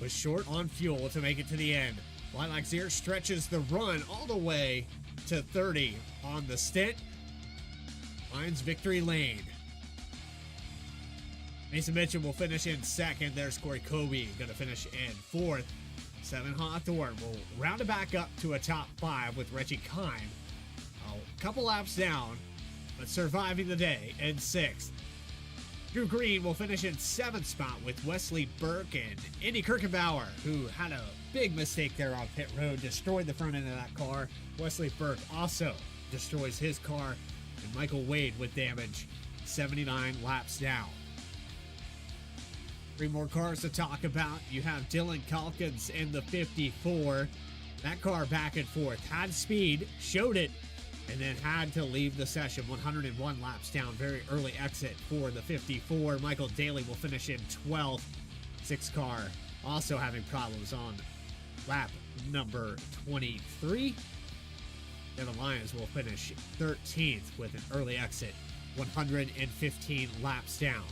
Was short on fuel to make it to the end. Lilac-Zier stretches the run all the way to 30 on the stint. Finds victory lane. Mason Mitchell will finish in second. There's Corey Kobe going to finish in fourth. Seven Hawthorne will round it back up to a top 5 with Reggie Kime. A couple laps down, but surviving the day in 6th. Drew Green will finish in 7th spot with Wesley Burke and Indy Kirkenbauer, who had a big mistake there on pit road, destroyed the front end of that car. Wesley Burke also destroys his car, and Michael Wade with damage 79 laps down. 3 more cars to talk about. You have Dylan Calkins in the 54. That car back and forth. Had speed, showed it, and then had to leave the session. 101 laps down. Very early exit for the 54. Michael Daly will finish in 12th. 6 car also having problems on lap number 23. Devin Lyons will finish 13th with an early exit. 115 laps down.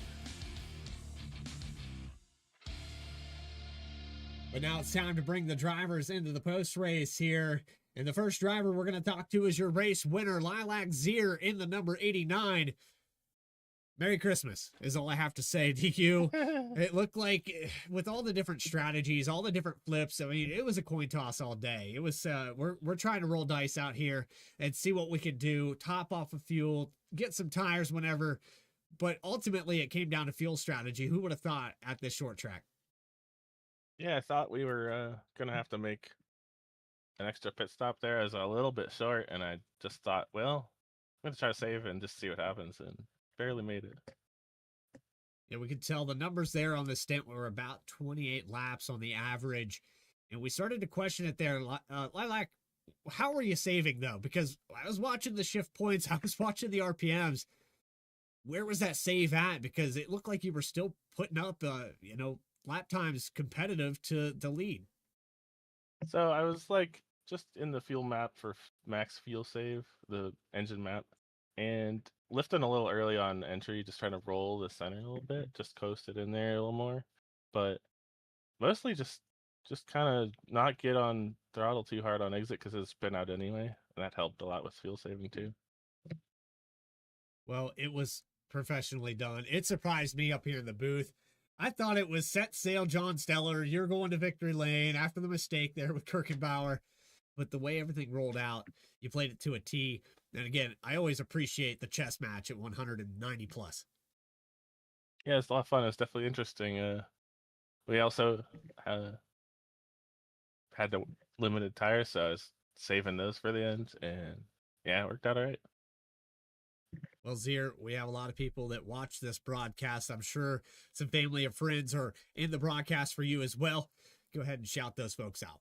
But now it's time to bring the drivers into the post race here. And the first driver we're going to talk to is your race winner, Lilac Zier, in the number 89. Merry Christmas is all I have to say to you. It looked like with all the different strategies, all the different flips, I mean, it was a coin toss all day. It was, we're trying to roll dice out here and see what we could do, top off of fuel, get some tires whenever. But ultimately, it came down to fuel strategy. Who would have thought at this short track? Yeah, I thought we were going to have to make an extra pit stop there. As a little bit short, and I just thought, well, I'm going to try to save and just see what happens, and barely made it. Yeah, we could tell the numbers there on the stint were about 28 laps on the average, and we started to question it there. Lilac, how were you saving, though? Because I was watching the shift points, I was watching the RPMs. Where was that save at? Because it looked like you were still putting up, lap times competitive to the lead. So I was like just in the fuel map for max fuel save, the engine map, and lifting a little early on entry, just trying to roll the center a little bit, just coast it in there a little more. But mostly just kind of not get on throttle too hard on exit because it's spin out anyway, and that helped a lot with fuel saving too. Well, it was professionally done. It surprised me up here in the booth. I thought it was set sail, John Steller. You're going to victory lane after the mistake there with Kirkenbauer. But the way everything rolled out, you played it to a T. And again, I always appreciate the chess match at 190 plus. Yeah, it's a lot of fun. It's definitely interesting. We also had the limited tires, so I was saving those for the end. And yeah, it worked out all right. Well, Zier, we have a lot of people that watch this broadcast. I'm sure some family and friends are in the broadcast for you as well. Go ahead and shout those folks out.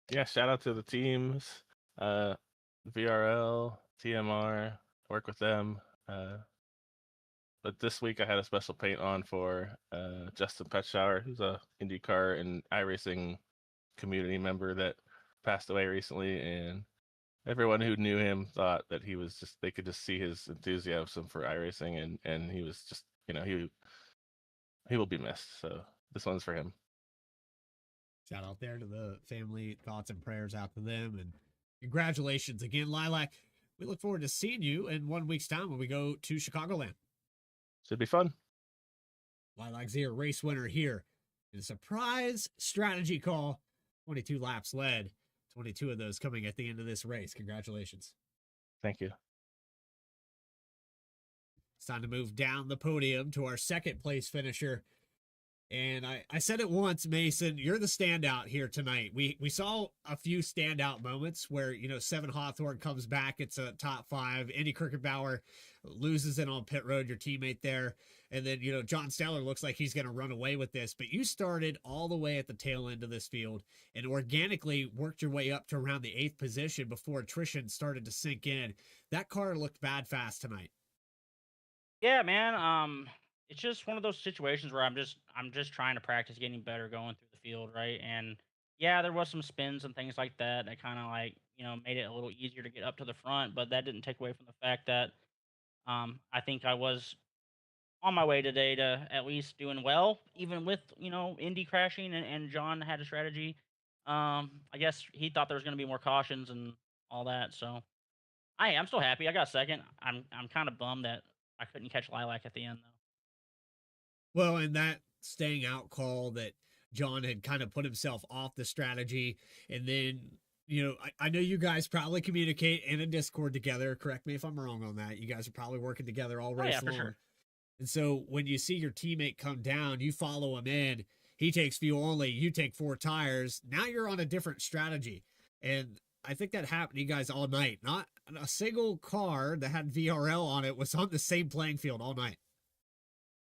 Yeah, shout out to the teams, VRL, TMR, work with them. But this week I had a special paint on for Justin Petschauer, who's a IndyCar and iRacing community member that passed away recently, and everyone who knew him thought that he was they could just see his enthusiasm for iRacing, and he was just, he will be missed. So this one's for him. Shout out there to the family, thoughts and prayers out to them, and congratulations again, Lilac. We look forward to seeing you in 1 week's time when we go to Chicagoland. Should be fun. Lilac Zier, race winner here. And a surprise strategy call, 22 laps led. 22 of those coming at the end of this race. Congratulations. Thank you. It's time to move down the podium to our second place finisher. And I said it once, Mason, you're the standout here tonight. We saw a few standout moments where, Seven Hawthorne comes back. It's a top five. Andy Kirkenbauer loses it on pit road, your teammate there. And then, John Steller looks like he's going to run away with this. But you started all the way at the tail end of this field and organically worked your way up to around the 8th position before attrition started to sink in. That car looked bad fast tonight. Yeah, man. It's just one of those situations where I'm just trying to practice getting better going through the field, right? And yeah, there was some spins and things like that kind of made it a little easier to get up to the front, but that didn't take away from the fact that I think I was on my way today to at least doing well, even with Indy crashing and John had a strategy. I guess he thought there was going to be more cautions and all that, so I'm still happy. I got second. I'm kind of bummed that I couldn't catch Lilac at the end though. Well, and that staying out call that John had kind of put himself off the strategy. And then, I know you guys probably communicate in a Discord together. Correct me if I'm wrong on that. You guys are probably working together all race long. For sure. And so when you see your teammate come down, you follow him in. He takes fuel only. You take 4 tires. Now you're on a different strategy. And I think that happened to you guys all night. Not a single car that had VRL on it was on the same playing field all night.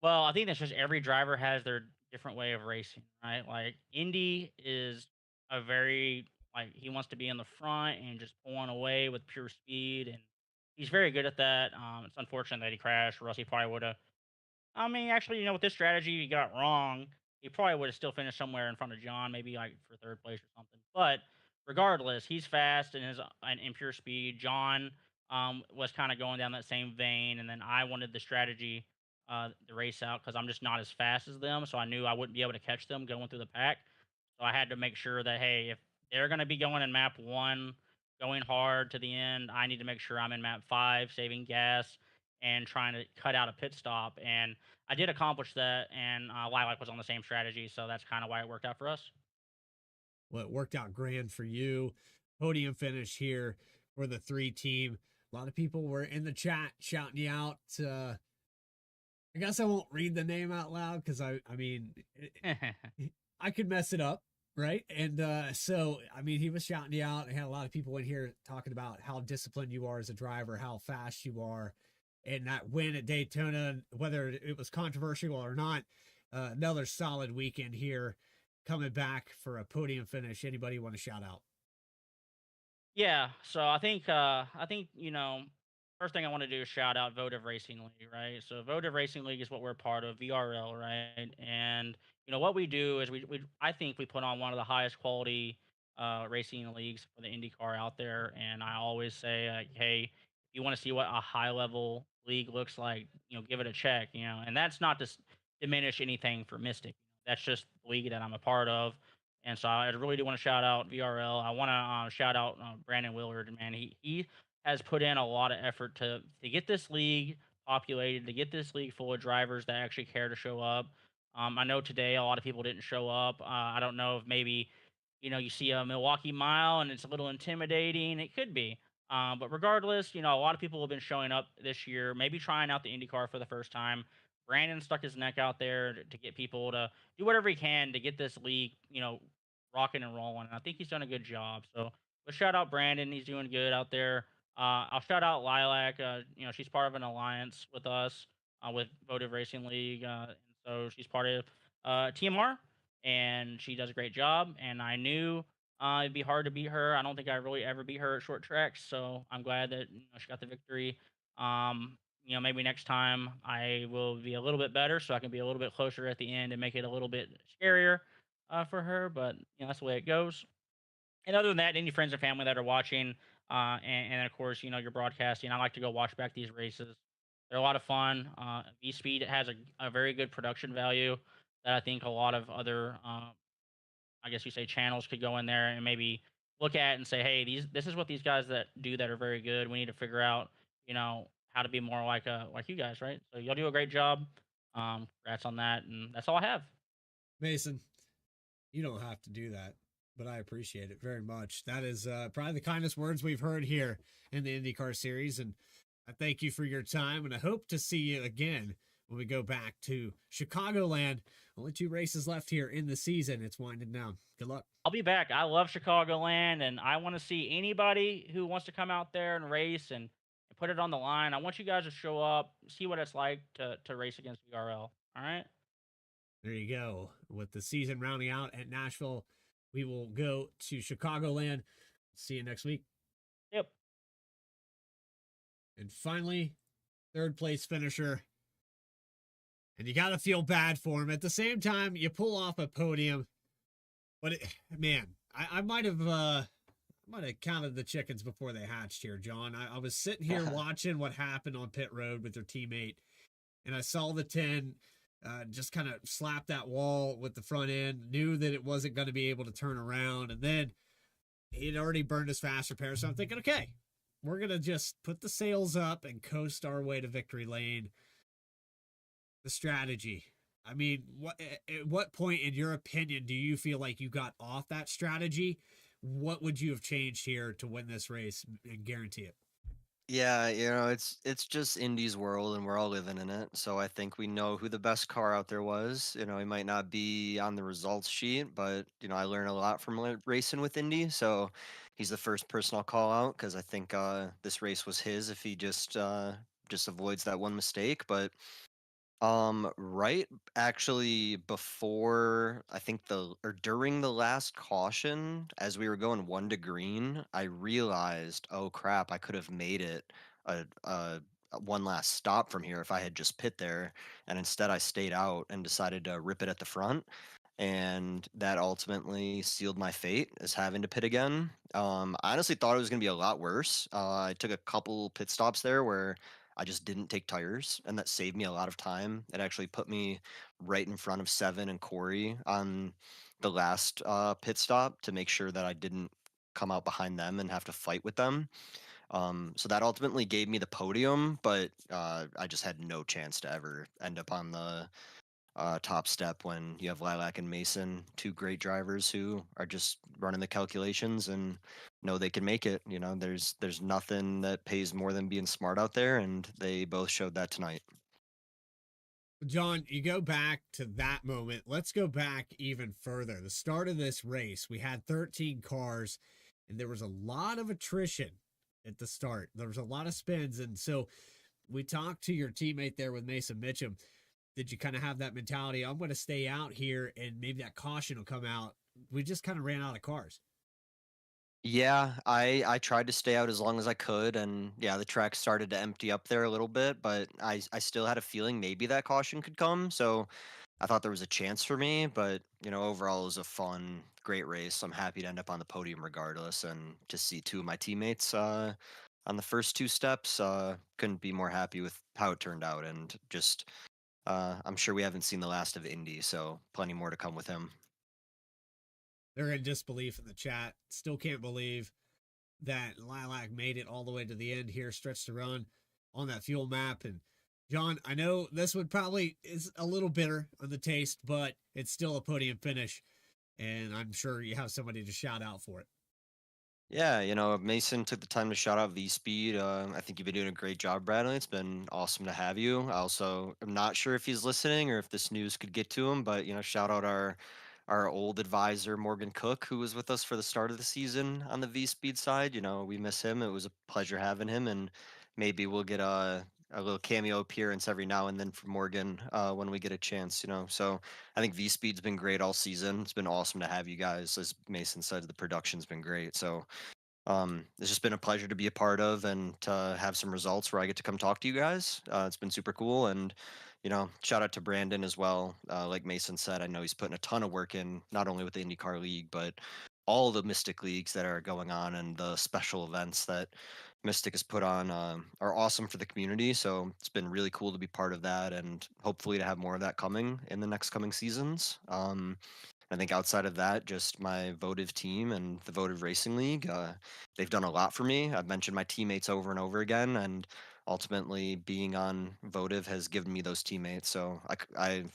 Well, I think that's just every driver has their different way of racing, right? Like Indy is a very he wants to be in the front and just pulling away with pure speed, and he's very good at that. It's unfortunate that he crashed, or else he probably would have. I mean, actually, with this strategy he got wrong, he probably would have still finished somewhere in front of John, maybe for 3rd place or something. But regardless, he's fast and in pure speed. John was kind of going down that same vein, and then I wanted the strategy, the race out because I'm just not as fast as them, so I knew I wouldn't be able to catch them going through the pack. So I had to make sure that hey, if they're going to be going in map one, going hard to the end, I need to make sure I'm in map five, saving gas and trying to cut out a pit stop. And I did accomplish that, and Lilac was on the same strategy, so that's kind of why it worked out for us. Well, it worked out grand for you. Podium finish here for the 3 team. A lot of people were in the chat shouting you out. I guess I won't read the name out loud because I mean, I could mess it up, right? And so, I mean, he was shouting you out. I had a lot of people in here talking about how disciplined you are as a driver, how fast you are, and that win at Daytona, whether it was controversial or not. Another solid weekend here, coming back for a podium finish. Anybody want to shout out? Yeah, so I think first thing I want to do is shout out Votive Racing League, right? So Votive Racing League is what we're part of, VRL, right? And what we do is we I think we put on one of the highest quality racing leagues for the IndyCar out there. And I always say like, hey, if you want to see what a high level league looks like, give it a check, And that's not to diminish anything for Mystic. That's just the league that I'm a part of. And so I really do want to shout out VRL. I want to shout out Brandon Willard. Man, he has put in a lot of effort to get this league populated, to get this league full of drivers that actually care to show up. I know today a lot of people didn't show up. I don't know if maybe you see a Milwaukee mile and it's a little intimidating. It could be. But regardless, a lot of people have been showing up this year, maybe trying out the IndyCar for the first time. Brandon stuck his neck out there to get people to do whatever he can to get this league, rocking and rolling. And I think he's done a good job. So let's shout out Brandon. He's doing good out there. I'll shout out Lilac. She's part of an alliance with us with Votive Racing League, and so she's part of TMR, and she does a great job. And I knew it'd be hard to beat her. I don't think I really ever beat her at short tracks, so I'm glad that she got the victory. Maybe next time I will be a little bit better, so I can be a little bit closer at the end and make it a little bit scarier for her. But that's the way it goes. And other than that, any friends and family that are watching, and of course, you're broadcasting. I like to go watch back these races. They're a lot of fun. V Speed has a very good production value that I think a lot of other, I guess you say, channels could go in there and maybe look at and say, hey, this is what these guys that do that are very good. We need to figure out, how to be more like you guys, right? So y'all do a great job. Congrats on that, and that's all I have. Mason, you don't have to do that, but I appreciate it very much. That is probably the kindest words we've heard here in the IndyCar series, and I thank you for your time, and I hope to see you again when we go back to Chicagoland. Only 2 races left here in the season. It's winding down. Good luck. I'll be back. I love Chicagoland, and I want to see anybody who wants to come out there and race and put it on the line. I want you guys to show up, see what it's like to race against VRL. All right? There you go. With the season rounding out at Nashville, we will go to Chicagoland. See you next week. Yep. And finally, 3rd place finisher. And you got to feel bad for him. At the same time, you pull off a podium. But man, I might have counted the chickens before they hatched here, John. I was sitting here watching what happened on pit road with their teammate, and I saw the 10 just kind of slap that wall with the front end, knew that it wasn't going to be able to turn around, and then he'd already burned his fast repair. So I'm thinking, okay, we're going to just put the sails up and coast our way to victory lane. The strategy. I mean, at what point, in your opinion, do you feel like you got off that strategy? What would you have changed here to win this race and guarantee it? Yeah, it's just Indy's world and we're all living in it. So I think we know who the best car out there was. He might not be on the results sheet, but I learned a lot from racing with Indy. So he's the first person I'll call out because I think this race was his if he just avoids that one mistake. But right actually before I think during the last caution, as we were going 1 to green, I realized, oh crap, I could have made it a one last stop from here if I had just pit there, and instead I stayed out and decided to rip it at the front. and that ultimately sealed my fate as having to pit again. I honestly thought it was going to be a lot worse. I took a couple pit stops there where I just didn't take tires, and that saved me a lot of time. It actually put me right in front of Seven and Corey on the last pit stop to make sure that I didn't come out behind them and have to fight with them. So that ultimately gave me the podium, but I just had no chance to ever end up on the top step when you have Lilac and Mason, two great drivers who are just running the calculations and know they can make it. You know, there's nothing that pays more than being smart out there, and they both showed that tonight. John, you go back to that moment. Let's go back even further. The start of this race, we had 13 cars, and there was a lot of attrition at the start. There was a lot of spins, and so we talked to your teammate there with Mason Mitchum. Did you kind of have that mentality? I'm going to stay out here, and maybe that caution will come out. We just kind of ran out of cars. Yeah, I tried to stay out as long as I could, and yeah, the track started to empty up there a little bit, but I still had a feeling maybe that caution could come, so I thought there was a chance for me, but you know, overall it was a fun, great race. I'm happy to end up on the podium regardless, and to see two of my teammates on the first two steps, couldn't be more happy with how it turned out, and just I'm sure we haven't seen the last of Indy, so plenty more to come with him. They're in disbelief in the chat. Still can't believe that Lilac made it all the way to the end here, stretched to run on that fuel map. And John, I know this would probably is a little bitter on the taste, but it's still a podium finish. And I'm sure you have somebody to shout out for it. Yeah, you know, Mason took the time to shout out V Speed. I think you've been doing a great job, Bradley. It's been awesome to have you. I also am not sure if he's listening or if this news could get to him, but you know, shout out our old advisor Morgan Cook, who was with us for the start of the season on the V Speed side. You know, we miss him. It was a pleasure having him, and maybe we'll get a little cameo appearance every now and then from Morgan when we get a chance. You know, so I think V Speed's been great all season. It's been awesome to have you guys. As Mason said, the production's been great. So it's just been a pleasure to be a part of and to have some results where I get to come talk to you guys. It's been super cool. And, you know, shout out to Brandon as well. Like Mason said, I know he's putting a ton of work in, not only with the IndyCar League, but all the Mystic Leagues that are going on and the special events that Mystic has put on are awesome for the community. So it's been really cool to be part of that and hopefully to have more of that coming in the next coming seasons. I think outside of that, just my votive team and the votive racing league, they've done a lot for me. I've mentioned my teammates over and over again, and ultimately being on votive has given me those teammates. So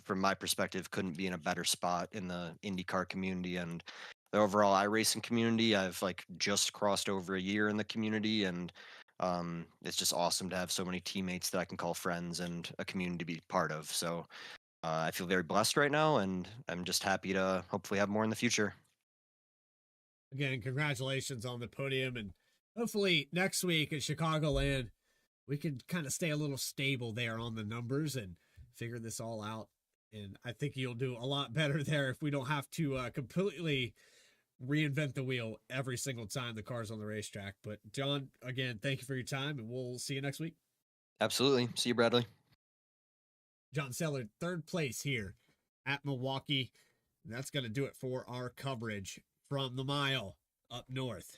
from my perspective, couldn't be in a better spot in the IndyCar community and the overall iRacing community. I've like just crossed over a year in the community, and it's just awesome to have so many teammates that I can call friends and a community to be part of. So I feel very blessed right now, and I'm just happy to hopefully have more in the future. Again, congratulations on the podium. And hopefully next week at Chicagoland, we can kind of stay a little stable there on the numbers and figure this all out. And I think you'll do a lot better there if we don't have to completely reinvent the wheel every single time the car's on the racetrack. But John, again, thank you for your time, and we'll see you next week. Absolutely. See you, Bradley. John Seller, third place here at Milwaukee. And that's going to do it for our coverage from the mile up north.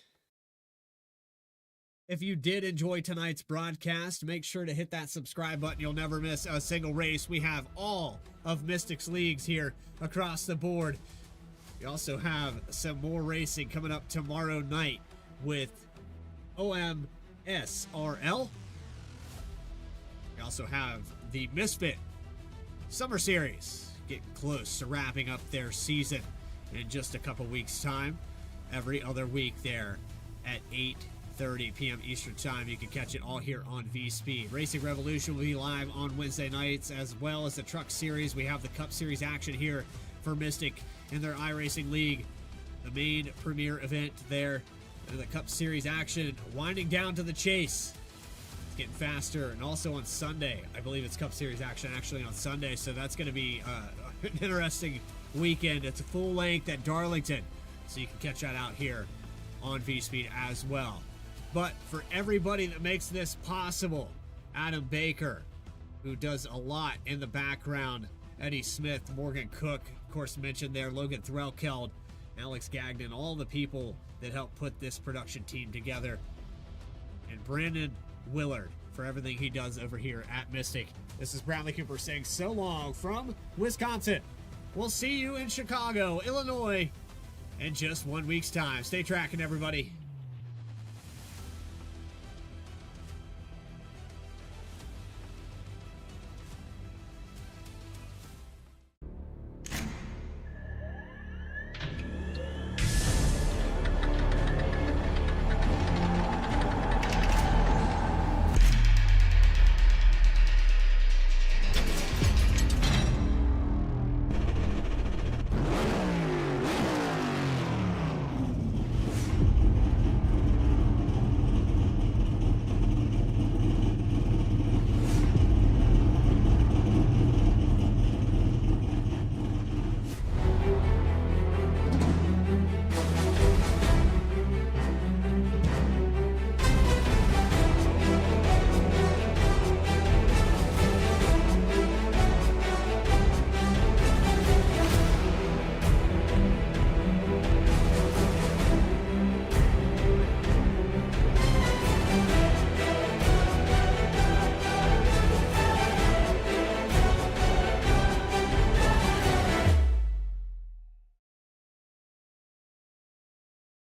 If you did enjoy tonight's broadcast, make sure to hit that subscribe button. You'll never miss a single race. We have all of Mystics Leagues here across the board. We also have some more racing coming up tomorrow night with OMSRL. We also have the Misfit Summer Series getting close to wrapping up their season in just a couple weeks' time. Every other week there at 8:30 p.m. Eastern Time. You can catch it all here on V-Speed. Racing Revolution will be live on Wednesday nights, as well as the Truck Series. We have the Cup Series action here for Mystic in their iRacing League. The main premier event there, the Cup Series action, winding down to the chase. It's getting faster. And also on Sunday, I believe it's Cup Series action actually on Sunday, so that's going to be an interesting weekend. It's a full length at Darlington, so you can catch that out here on V-Speed as well. But for everybody that makes this possible, Adam Baker, who does a lot in the background, Eddie Smith, Morgan Cook, course, mentioned there Logan Threlkeld, Alex Gagnon, all the people that helped put this production team together. And Brandon Willard for everything he does over here at Mystic. This is Bradley Cooper saying so long from Wisconsin. We'll see you in Chicago, Illinois in just 1 week's time. Stay tracking, everybody.